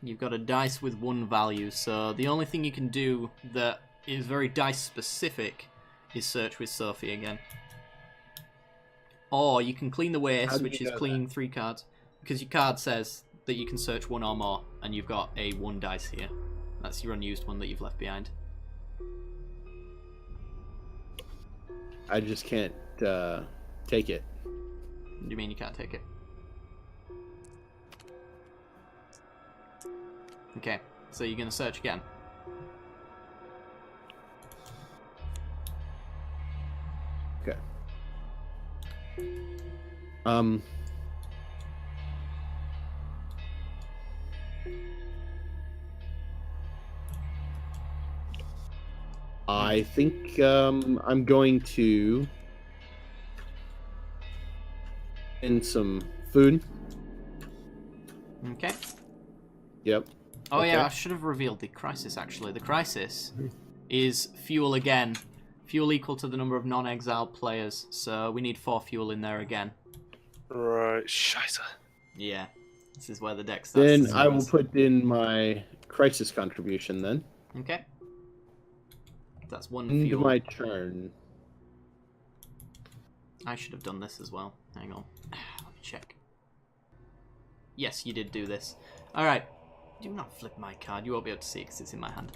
You've got a dice with 1 value, so the only thing you can do that is very dice specific is search with Sophie again. Or you can clean the How waste, do which you is know cleaning 3 cards. Because your card says that you can search 1 or more, and you've got a 1 dice here. That's your unused one that you've left behind. I just can't take it. What do you mean you can't take it? Okay, so you're going to search again. Okay. I think I'm going to in some food. Okay. Yep. Oh Okay. yeah, I should have revealed the crisis actually. The crisis is fuel again. Fuel equal to the number of non-exiled players, so we need 4 fuel in there again. Right, scheiße. Yeah, this is where the deck starts. Then to I will snooze. put in my crisis contribution then. Okay. That's 1 Into fuel. my turn. I should have done this as well. Hang on. Let me check. Yes, you did do this. Alright. Do not flip my card. You won't be able to see it because it's in my hand.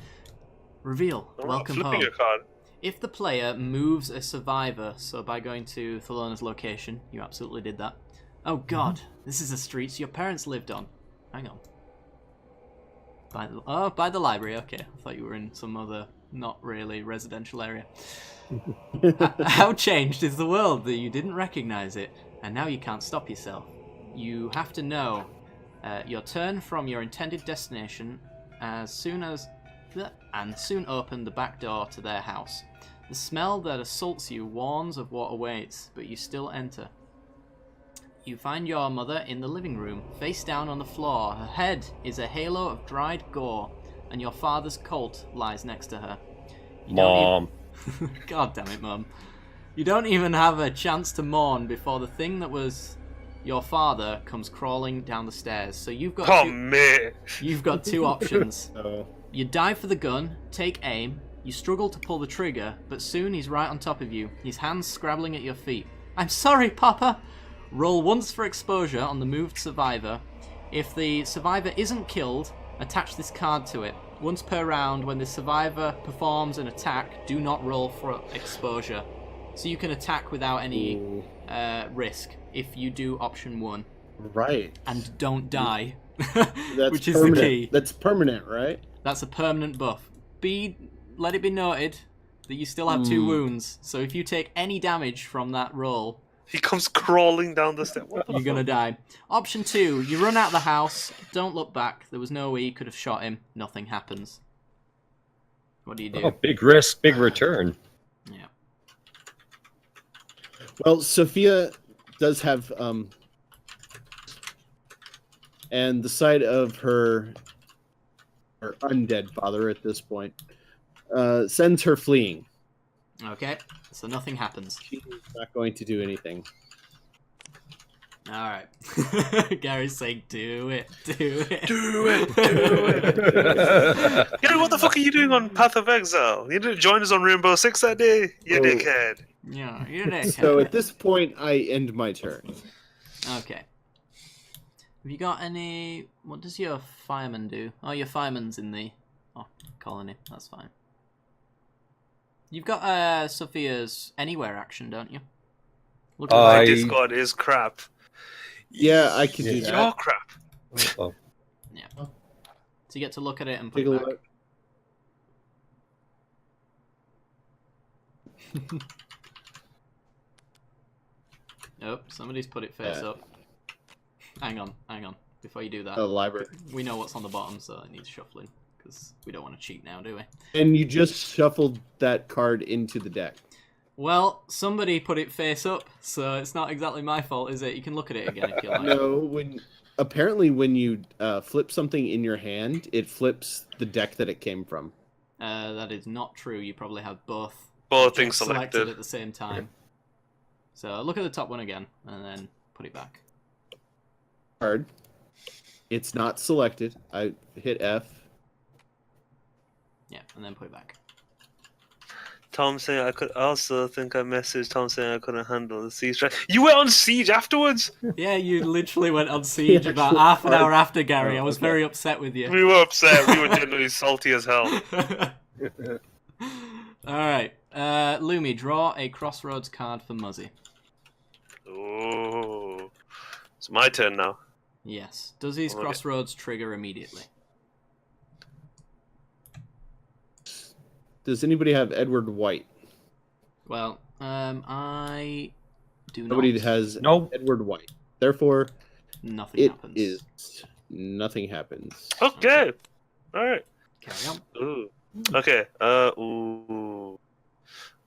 Reveal. I'm not Welcome flipping home. your card. If the player moves a survivor, so by going to Thalona's location, you absolutely did that. Oh god, this is the streets your parents lived on. Hang on. By the library, okay. I thought you were in some other, not really residential area. How changed is the world that you didn't recognize it, and now you can't stop yourself. You have to know your turn from your intended destination as soon as... and soon open the back door to their house. The smell that assaults you warns of what awaits, but you still enter. You find your mother in the living room, face down on the floor. Her head is a halo of dried gore, and your father's colt lies next to her. You don't Mom. God damn it, Mum. You don't even have a chance to mourn before the thing that was your father comes crawling down the stairs. So you've got Oh, man. you've got 2 options. So You dive for the gun, take aim, you struggle to pull the trigger, but soon he's right on top of you, his hands scrabbling at your feet. I'm sorry, Papa! Roll once for exposure on the moved survivor. If the survivor isn't killed, attach this card to it. Once per round, when the survivor performs an attack, do not roll for exposure. So you can attack without any risk if you do option 1. right. And don't die, That's which is permanent. the key. That's permanent, right? That's a permanent buff. Let it be noted that you still have 2 wounds, so if you take any damage from that roll, He comes crawling down the stairs. What the you're gonna die. Option 2, you run out the house, don't look back. There was no way you could have shot him. Nothing happens. What do you do? Oh, big risk, big return. Yeah. Well, Sophia does have and the sight of her undead father at this point sends her fleeing. Okay, so nothing happens. She's not going to do anything. Alright. Gary's saying, do it, do it. Do it, do it. Gary, what the fuck are you doing on Path of Exile? You didn't join us on Rainbow Six that day, you Oh. dickhead. Yeah, you're there. So at this point, I end my turn. Okay. Have you got any... What does your fireman do? Oh, your fireman's in the colony. That's fine. You've got Sophia's anywhere action, don't you? Look at My I- Discord is crap. Yeah, I can do You're that. crap. Oh, So you get to look at it and put Take a it back. look. Nope, somebody's put it face Yeah. up. Hang on. Before you do that, The library. we know what's on the bottom, so it needs shuffling. Because we don't want to cheat now, do we? And you just shuffled that card into the deck. Well, somebody put it face up, so it's not exactly my fault, is it? You can look at it again if you like. No, when you flip something in your hand, it flips the deck that it came from. That is not true. You probably have both Things objects selected. at the same time. So look at the top one again, and then put it back. Card. It's not selected. I hit F. Yeah, and then put it back. Tom saying I could. I also think I messaged Tom saying I couldn't handle the siege. You went on siege afterwards. Yeah, you literally went on siege Yeah, about actually, half an hour after Gary. Oh, I was okay. very upset with you. We were upset. We were genuinely salty as hell. Alright. Lumi, draw a crossroads card for Muzzy. Oh, it's my turn now. Yes. Does his Okay. crossroads trigger immediately? Does anybody have Edward White? Well, I do not. Nobody has Nope. Edward White. Therefore, Nothing it happens. is nothing happens. Okay. All right. Carry on. Ooh. Okay. Ooh.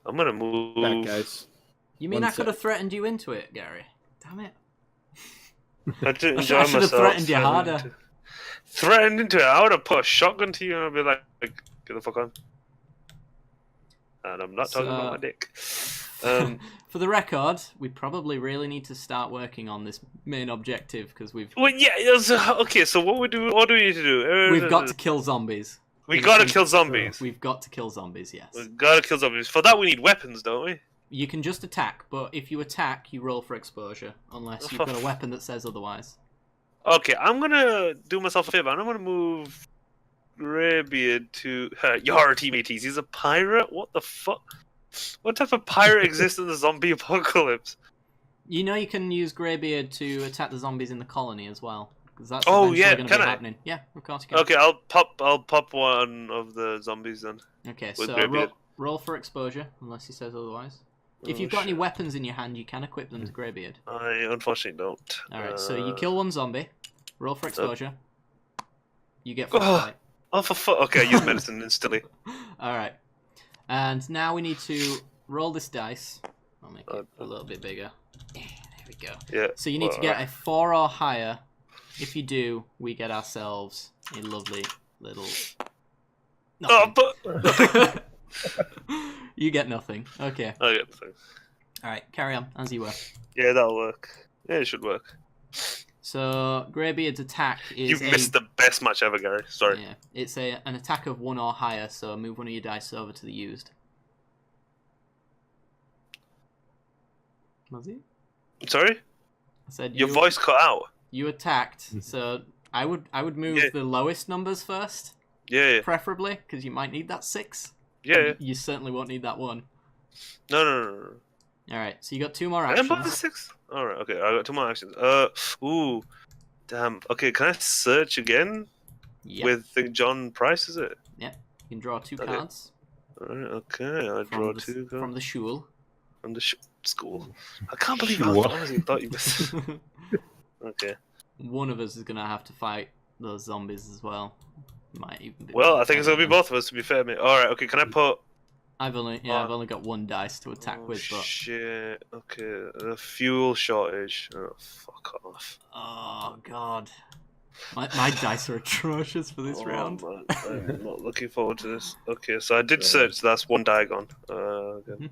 I'm gonna move. Back, guys. You mean One I could have sec. threatened you into it, Gary? Damn it. I didn't I enjoy should have myself. threatened you harder. Threatened into it. I would have put a shotgun to you and I'd be like, get the fuck on. And I'm not talking about my dick. For the record, we probably really need to start working on this main objective because we've Well, yeah. Okay. So what do we need to do? we've got to kill zombies. We gotta kill zombies. We've got to kill zombies. Yes. We gotta kill zombies. For that, we need weapons, don't we? You can just attack, but if you attack, you roll for exposure unless you've got a weapon that says otherwise. Okay, I'm gonna do myself a favor. I'm gonna move Greybeard to Yar teammate. He's a pirate. What the fuck? What type of pirate exists in the zombie apocalypse? You know you can use Greybeard to attack the zombies in the colony as well, because that's Oh, eventually yeah, going to can be I? happening. Yeah, of course you can. Okay, I'll pop one of the zombies then. Okay, with so Greybeard. roll for exposure unless he says otherwise. If Oh, you've got any shit. weapons in your hand, you can equip them to Greybeard. I unfortunately don't. Alright, so you kill one zombie, roll for exposure. You get Oh. frostbite. Oh, for fuck. Okay, I use medicine instantly. Alright. And now we need to roll this dice. I'll make it a Uh, little bit bigger. There we go. Yeah. So you need to get a 4 or higher. If you do, we get ourselves a lovely little... Oh, Nothing. but You get nothing. Okay. I get the thing. Alright, carry on, as you were. Yeah, that'll work. Yeah, it should work. So, Greybeard's attack is You missed the best match ever, Gary. Sorry. Yeah, it's an attack of 1 or higher, so move one of your dice over to the used. Was it? Sorry? I said Your you, voice cut out. you attacked, so I would move Yeah. the lowest numbers first, Yeah. preferably, because you might need that 6. Yeah. You certainly won't need that 1. No. Alright, so you got 2 more I am about the actions. 6. Alright, okay, I got 2 more actions. Ooh. Damn. Okay, can I search again? Yep. With John Price, is it? You can draw 2 Okay. cards Alright, okay, I draw 2 from cards the shul. from the school. I can't believe Sure. I honestly thought you was... Okay. One of us is gonna have to fight those zombies as well. Might even be. Well, I think it's gonna be don't know. both of us, to be fair, mate. Alright, okay, can I put... I've only got 1 dice to attack Oh, with, but shit. Okay, a fuel shortage. Oh, fuck off. oh god, my dice are atrocious for this round. Man, I'm not looking forward to this. Okay, so I did search, so that's 1 die gone. Okay.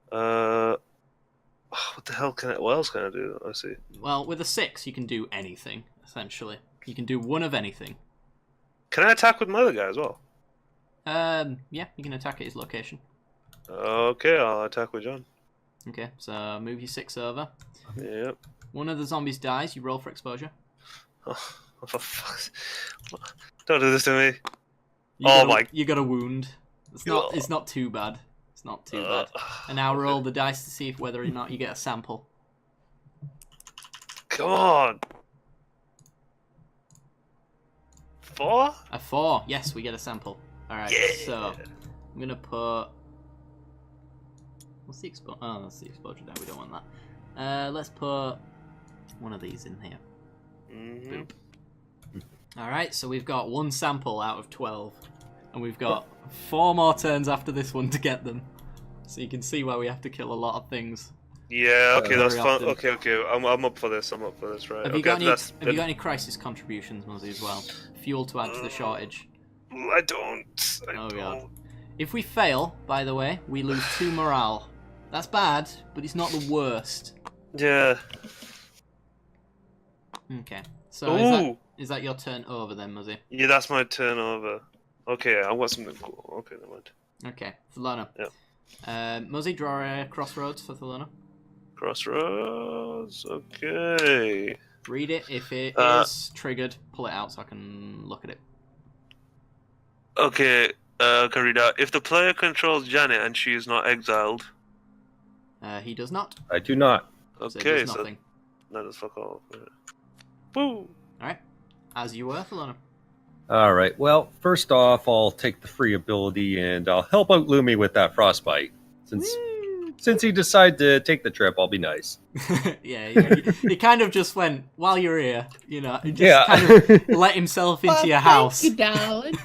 What the hell what else can I do? I see. Well, with a 6, you can do anything essentially. You can do 1 of anything. Can I attack with my other guy as well? Yeah, you can attack at his location. Okay, I'll attack with John. Okay, so move your 6 over. Yep. One of the zombies dies. You roll for exposure. Oh, for fuck's... Don't do this to me. You got a wound. It's not too bad. It's not too bad. And now roll the dice to see whether or not you get a sample. Come on. 4? A 4. Yes, we get a sample. Alright, Yeah. so I'm gonna put... What's the exposure? Oh, that's the exposure die. We don't want that. Let's put one of these in here. Mm-hmm. Alright, so we've got 1 sample out of 12. And we've got 4 more turns after this one to get them. So you can see why we have to kill a lot of things. Yeah, okay, Very that's fun. often. Okay, I'm up for this. I'm up for this, right? Have you okay, got any crisis contributions, Muzzy, as well? Fuel to add to the shortage. I don't. Oh, God. If we fail, by the way, we lose 2 morale. That's bad, but it's not the worst. Yeah. Okay. So Ooh. is that your turn over then, Muzzy? Yeah, that's my turn over. Okay, I've got something cool. Okay, never mind. Okay, Solana. Yep. Muzzy, draw a crossroads for Thelona. Crossroads. Okay. Read it. If it is triggered, pull it out so I can look at it. Okay. Can read out. If the player controls Janet and she is not exiled. He does not. I do not. So it Okay. does nothing. No, that's fuck off. Woo. Alright. As you were, Thelona. All right. Well, first off, I'll take the free ability and I'll help out Lumi with that frostbite. Since he decided to take the trip, I'll be nice. Yeah, he kind of just went, while you're here, you know, he just kind of let himself into your house. Thank you, darling.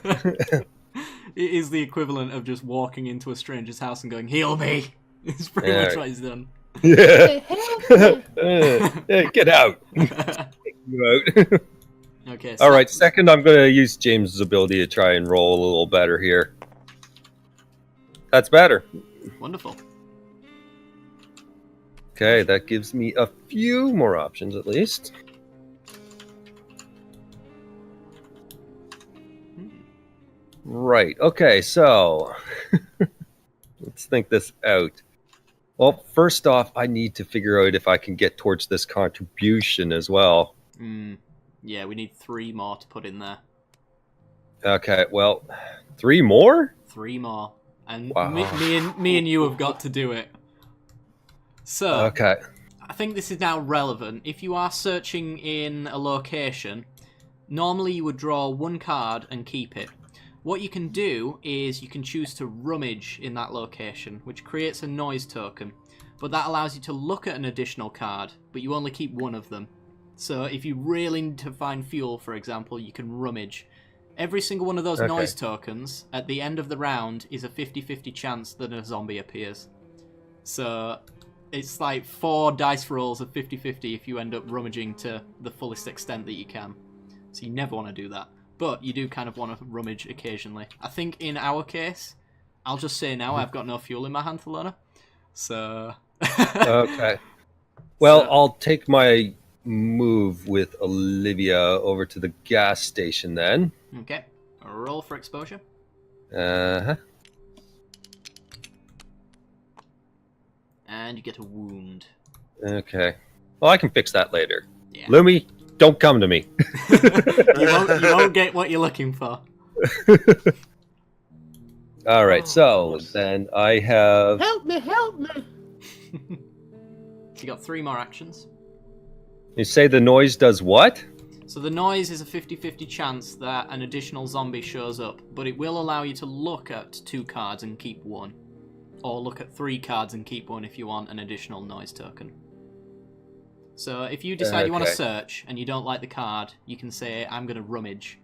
It is the equivalent of just walking into a stranger's house and going, heal me! It's pretty much what he's done. Yeah. Get out. Take you out. Okay. All right. Second, I'm going to use James's ability to try and roll a little better here. That's better. Wonderful. Okay, that gives me a few more options at least. Right. Okay, so let's think this out. Well, first off, I need to figure out if I can get towards this contribution as well. Yeah, we need 3 more to put in there. Okay, well, 3 more? 3 more. And Wow. me and you have got to do it. So, Okay. I think this is now relevant. If you are searching in a location, normally you would draw 1 card and keep it. What you can do is you can choose to rummage in that location, which creates a noise token. But that allows you to look at an additional card, but you only keep 1 of them. So if you really need to find fuel, for example, you can rummage. Every single one of those noise tokens, at the end of the round, is a 50-50 chance that a zombie appears. So it's like 4 dice rolls of 50-50 if you end up rummaging to the fullest extent that you can. So you never want to do that. But you do kind of want to rummage occasionally. I think in our case, I'll just say now I've got no fuel in my hand, Thelona. So... Okay. Well, I'll take my move with Olivia over to the gas station then. Okay. Roll for exposure. Uh-huh. And you get a wound. Okay. Well, I can fix that later. Yeah. Lumi, don't come to me. you won't get what you're looking for. All right, so then I have... Help me, help me. You got 3 more actions. You say the noise does what? So the noise is a 50-50 chance that an additional zombie shows up, but it will allow you to look at 2 cards and keep 1. Or look at 3 cards and keep 1 if you want an additional noise token. So if you decide you want to search and you don't like the card, you can say, I'm going to rummage.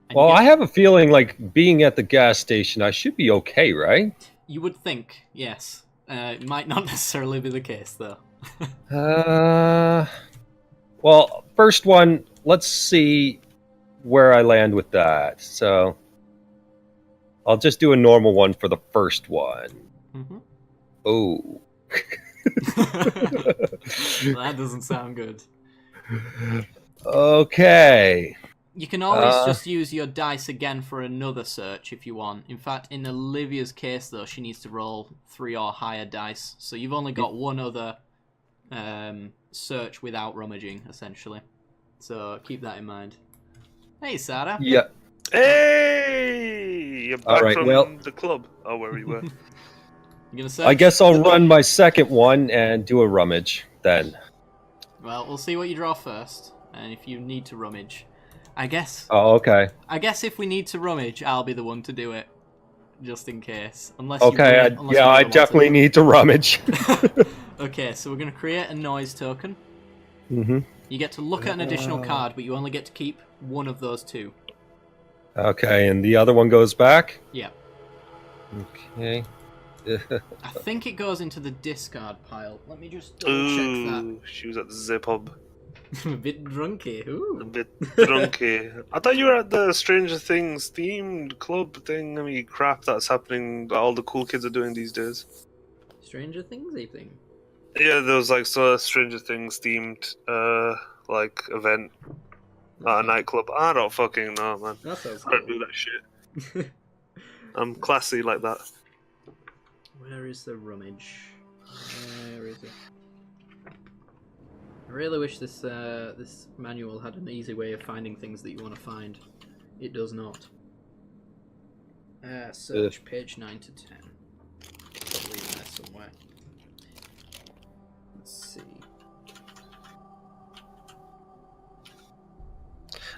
And Well, I have a feeling like being at the gas station, I should be okay, right? You would think, yes. It might not necessarily be the case, though. Well, first one, let's see where I land with that. So I'll just do a normal one for the first one. Mm-hmm. Oh. That doesn't sound good. Okay. You can always just use your dice again for another search if you want. In fact, in Olivia's case, though, she needs to roll 3 or higher dice. So you've only got one other search without rummaging, essentially. So keep that in mind. Hey, Sarah. Yeah. Hey! You're back from the club. Oh, where you were. You gonna search? I guess I'll run my second one and do a rummage then. Well, we'll see what you draw first, and if you need to rummage, I guess. Oh, okay. I guess if we need to rummage, I'll be the one to do it, just in case. Unless Okay. I definitely need to rummage. Okay, so we're gonna create a noise token. Mm-hmm. You get to look at an additional card, but you only get to keep one of those 2. Okay, and the other one goes back? Yeah. Okay. I think it goes into the discard pile. Let me just double check Ooh, she was at the Zip Hub. that. A bit drunky. Ooh. A bit drunky. I thought you were at the Stranger Things themed club thing. I mean, crap that's happening, that all the cool kids are doing these days. Stranger Things, I think. Yeah, there was like Stranger Things themed like event at a nightclub. I don't fucking know, man. That sounds I don't do that shit. I'm classy like that. Where is the rummage? Where is it? I really wish this this manual had an easy way of finding things that you want to find. It does not. Search page 9 to 10. Probably in there somewhere. Let's see.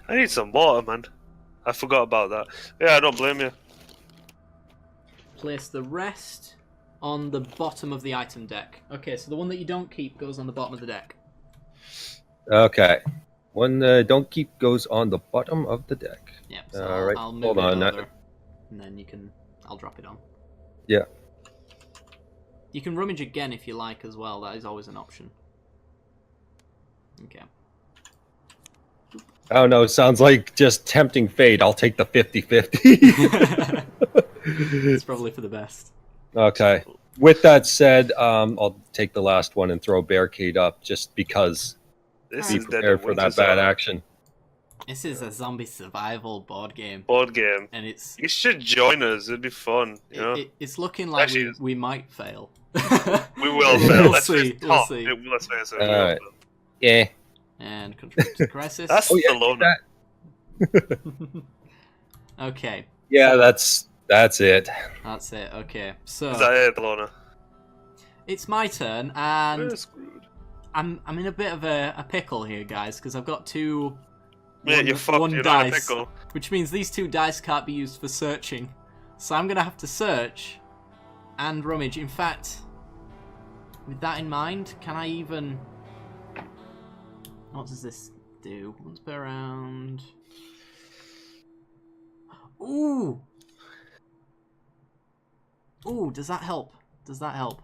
I need some water, man. I forgot about that. Yeah, I don't blame you. Place the rest on the bottom of the item deck. Okay, so the one that you don't keep goes on the bottom of the deck. Okay. One don't keep goes on the bottom of the deck. Yeah, so All right. I'll move Hold it on. over, and then you can. I'll drop it on. Yeah. You can rummage again if you like as well. That is always an option. Okay. I don't know. Sounds like just tempting fate. I'll take the 50-50. It's probably for the best. Okay. With that said, I'll take the last one and throw Barricade up just because. This Be is dead prepared of for that winter, bad so- action. This is a zombie survival board game, Board game. and it's You should join us. It'd be fun. You know. it's looking like Actually, we might fail. We will Yeah. fail. We'll Let's see. face We'll Tom. see. Let's face it. we will Alright. fail. Yeah. And contribute to crisis. That's Oh yeah. Stallone. That, Okay, yeah. That's it. that's it. Okay, Is so that it, Stallone? it's my turn, and We're screwed. I'm in a bit of a pickle here, guys, because I've got two. Yeah, you're fucked. one You're not in a dice, pickle. which means these two dice can't be used for searching. So I'm gonna have to search and rummage. In fact, with that in mind, can I even? What does this do? Once per round. Ooh. Ooh, does that help? Does that help?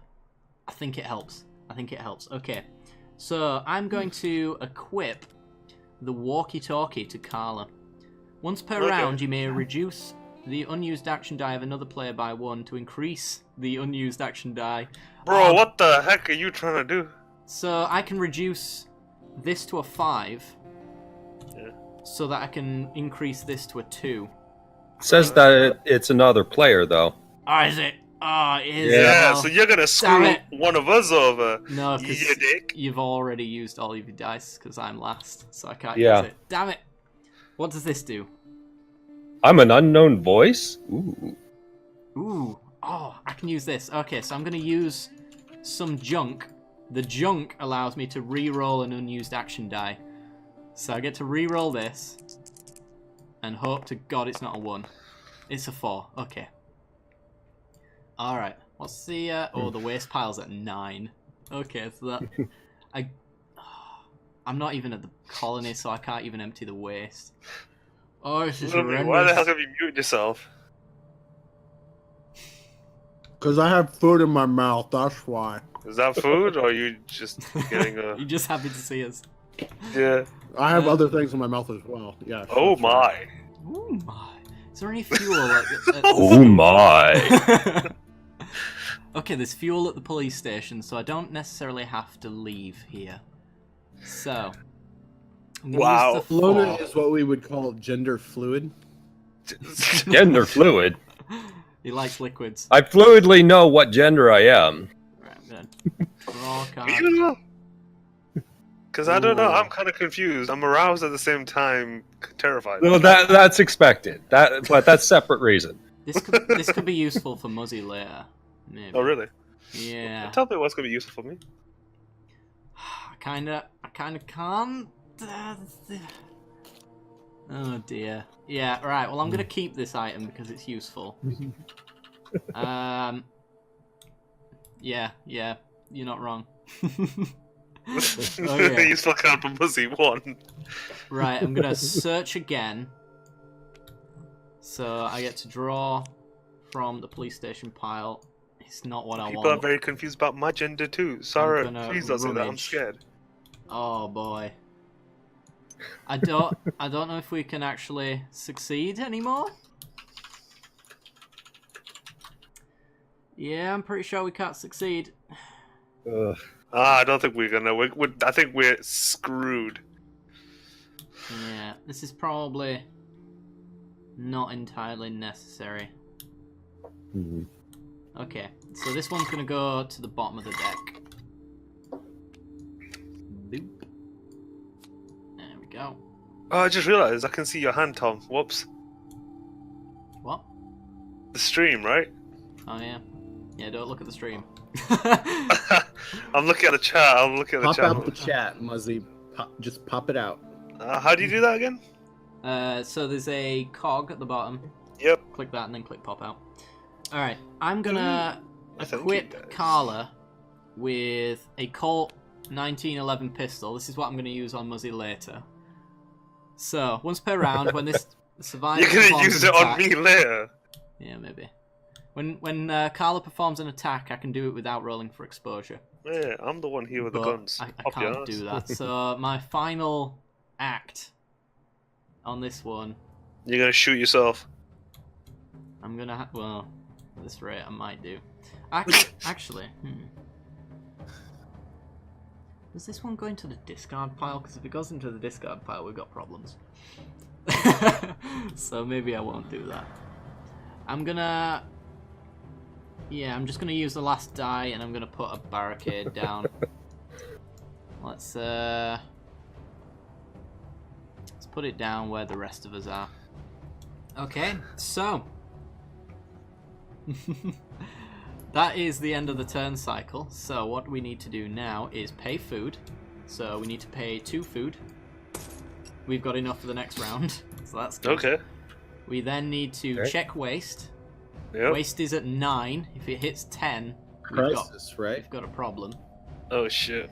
I think it helps. I think it helps. Okay. So I'm going to equip the walkie-talkie to Carla. Once per Okay. round, you may reduce the unused action die of another player by 1 to increase the unused action die. Bro, Oh. what the heck are you trying to do? So I can reduce this to a 5, Yeah. so that I can increase this to a 2. Says that it's another player though. Oh, is it? Oh, it is. Yeah, Oh. so you're gonna screw it. one of us over. No, You because dick. you've already used all of your dice, because I'm last, so I can't Yeah. use it. Damn it! What does this do? I'm an unknown voice. Ooh. Ooh, oh, I can use this. Okay, so I'm going to use some junk. The junk allows me to re-roll an unused action die. So I get to re-roll this, and hope to God it's not a 1. It's a 4, okay. Alright, what's the, oh, the waste pile's at 9. Okay, so that, I'm not even at the colony, so I can't even empty the waste. Oh, this is Literally, horrendous. why the hell have you muted yourself? Because I have food in my mouth, that's why. Is that food, or are you just getting a... You're just happy to see us. Yeah. I have other things in my mouth as well. Yeah. Oh sure. my. Ooh my. Is there any fuel at Oh my. Okay, there's fuel at the police station, so I don't necessarily have to leave here. So, I'm gonna Wow. use the Lona 4. is what we would call gender fluid. Gender fluid. He likes liquids. I fluidly know what gender I am. Right, I'm gonna draw a card. You know? Because I don't know, Ooh. I'm kind of confused. I'm aroused at the same time, terrified. Well, that's expected. But that's separate reason. This could be useful for Muzzy later. Maybe. Oh really? Yeah. Tell me what's gonna be useful for me. I kinda can't. Oh dear. Yeah, right, well I'm gonna keep this item because it's useful. Yeah, you're not wrong. Okay. Useful card for Muzzy 1. Right, I'm gonna search again. So I get to draw from the police station pile. It's not what I People are want. very confused about my gender too. Sorry, gonna please don't say that. I'm rummage. scared. Oh boy. I don't know if we can actually succeed anymore. Yeah, I'm pretty sure we can't succeed. Ugh. I don't think we're gonna. I think we're screwed. Yeah, this is probably not entirely necessary. Mhm. Okay, so this one's gonna go to the bottom of the deck. Boop. There we go. Oh, I just realized I can see your hand, Tom. Whoops. What? The stream, right? Oh yeah. Yeah, don't look at the stream. I'm looking at the chat. I'm looking at the Pop chat. out the chat, Muzzy. Just pop it out. How do you do that again? So there's a cog at the bottom. Yep. Click that and then click pop out. Alright, I'm gonna I think equip it does. Carla with a Colt 1911 pistol. This is what I'm gonna use on Muzzy later. So, once per round, when this survivor You're gonna performs use an it on attack- me later. Yeah, maybe. When Carla performs an attack, I can do it without rolling for exposure. Yeah, I'm the one here with the But guns. I Up your can't ass. do that. So my final act on this one, You're gonna shoot yourself. I'm gonna well, at this rate I might do. Actually, does this one go into the discard pile? Because if it goes into the discard pile, we've got problems. So maybe I won't do that. I'm just gonna use the last die, and I'm gonna put a barricade down. Let's put it down where the rest of us are. Okay, so that is the end of the turn cycle. So what we need to do now is pay food. So we need to pay 2 food. We've got enough for the next round, so that's good. Okay. We then need to Okay. check waste. Yep. Waste is at 9. If it hits 10, Crisis, right? we've got a problem. Oh shit.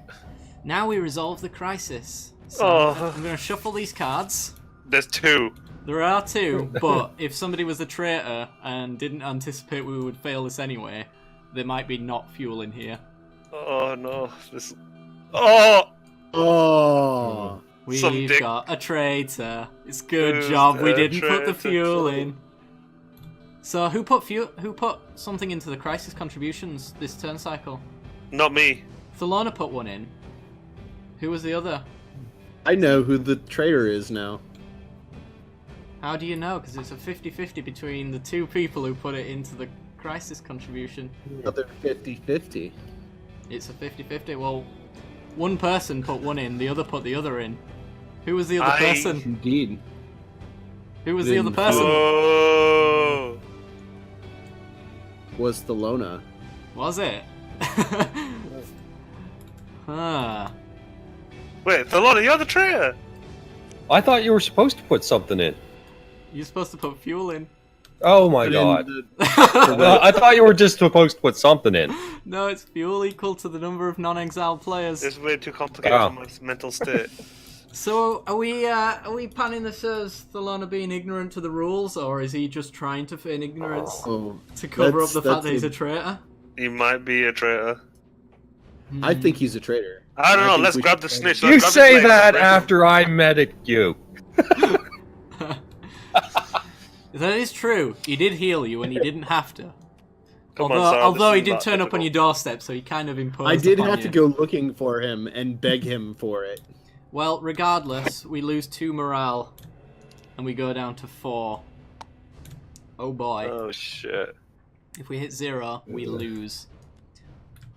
Now we resolve the crisis. So Oh. I'm going to shuffle these cards. There's 2. There are 2, but if somebody was a traitor and didn't anticipate we would fail this anyway, there might be not fuel in here. Oh no. This. Oh. Oh. Some We've dick. got a traitor. It's good Who's job we the didn't put the traitor? fuel in. So who put something into the crisis contributions this turn cycle? Not me. Thelona put one in. Who was the other? I know who the traitor is now. How do you know? Because it's a 50-50 between the 2 people who put it into the crisis contribution. Another 50-50. It's a 50-50. Well, one person put one in, the other put the other in. Who was the other person? Indeed. Who was the other Then- person? Oh. Was Thelona. Was it? Huh. Wait, Thelona, you're the traitor. I thought you were supposed to put something in. You're supposed to put fuel in. Oh my But in god. the- I thought you were just supposed to put something in. No, it's fuel equal to the number of non-exiled players. It's way too complicated Oh. for my mental state. So, are we panning this as Thelona being ignorant to the rules, or is he just trying to feign ignorance Oh, to cover up that's- the fact that that's he's a- a traitor? He might be a traitor. I think he's a traitor. I don't know. think Let's we grab should the try snitch. You let's grab his say legs, that let's break him. after I medic you. That is true. He did heal you, and he didn't have to. Come although on, Sarah, although this he is did not turn up on your difficult. doorstep, so he kind of imposed I did upon have to you. go looking for him and beg him for it. Well, regardless, we lose 2 morale, and we go down to 4. Oh boy. Oh shit. If we hit 0, we lose.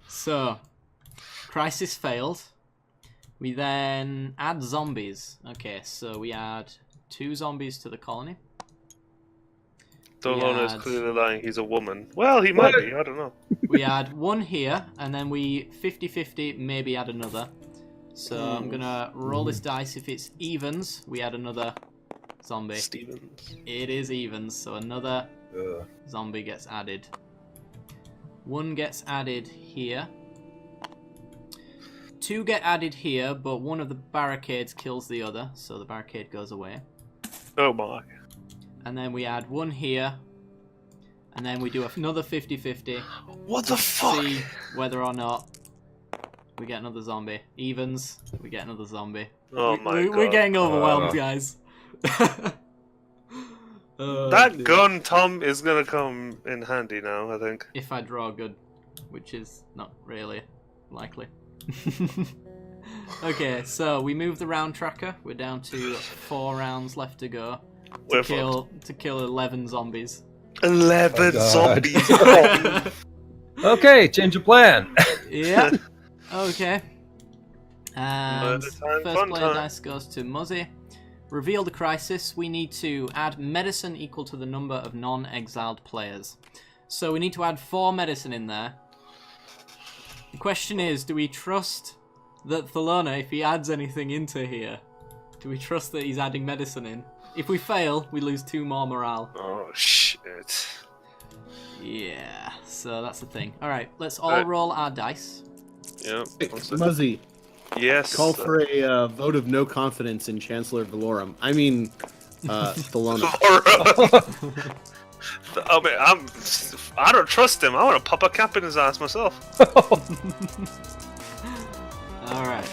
So, crisis failed. We then add zombies. Okay, so we add 2 zombies to the colony. Thelona is add- clearly lying. He's a woman. Well, he might be. I don't know. We add 1 here, and then we 50-50 maybe add another. So I'm gonna roll this dice. If it's evens, we add another zombie. Stevens. It is evens, so another zombie gets added. 1 gets added here. 2 get added here, but one of the barricades kills the other, so the barricade goes away. Oh my. And then we add 1 here, and then we do another 50-50. What the fuck? See whether or not we get another zombie. Evens, we get another zombie. Oh my god. We're getting overwhelmed, guys. That gun, Tom, is gonna come in handy now, I think. If I draw good, which is not really likely. Okay, so we move the round tracker. We're down to 4 rounds left to go We're to kill 11 zombies. 11 Oh, God. zombies. Oh, Okay, change of plan. Yeah. Okay. And Murder time, first fun player time. dice goes to Muzzy. Reveal the crisis. We need to add medicine equal to the number of non-exiled players. So we need to add 4 medicine in there. The question is, do we trust that Thelona, if he adds anything into here, do we trust that he's adding medicine in? If we fail, we lose 2 more morale. Oh shit. Yeah, so that's the thing. Alright, let's all Alright. roll our dice. Yeah. Hey, one second. Muzzy, Yes. call for a vote of no confidence in Chancellor Valorum. I mean, Thelona. I mean, I don't trust him. I want to pop a cap in his ass myself. Alright.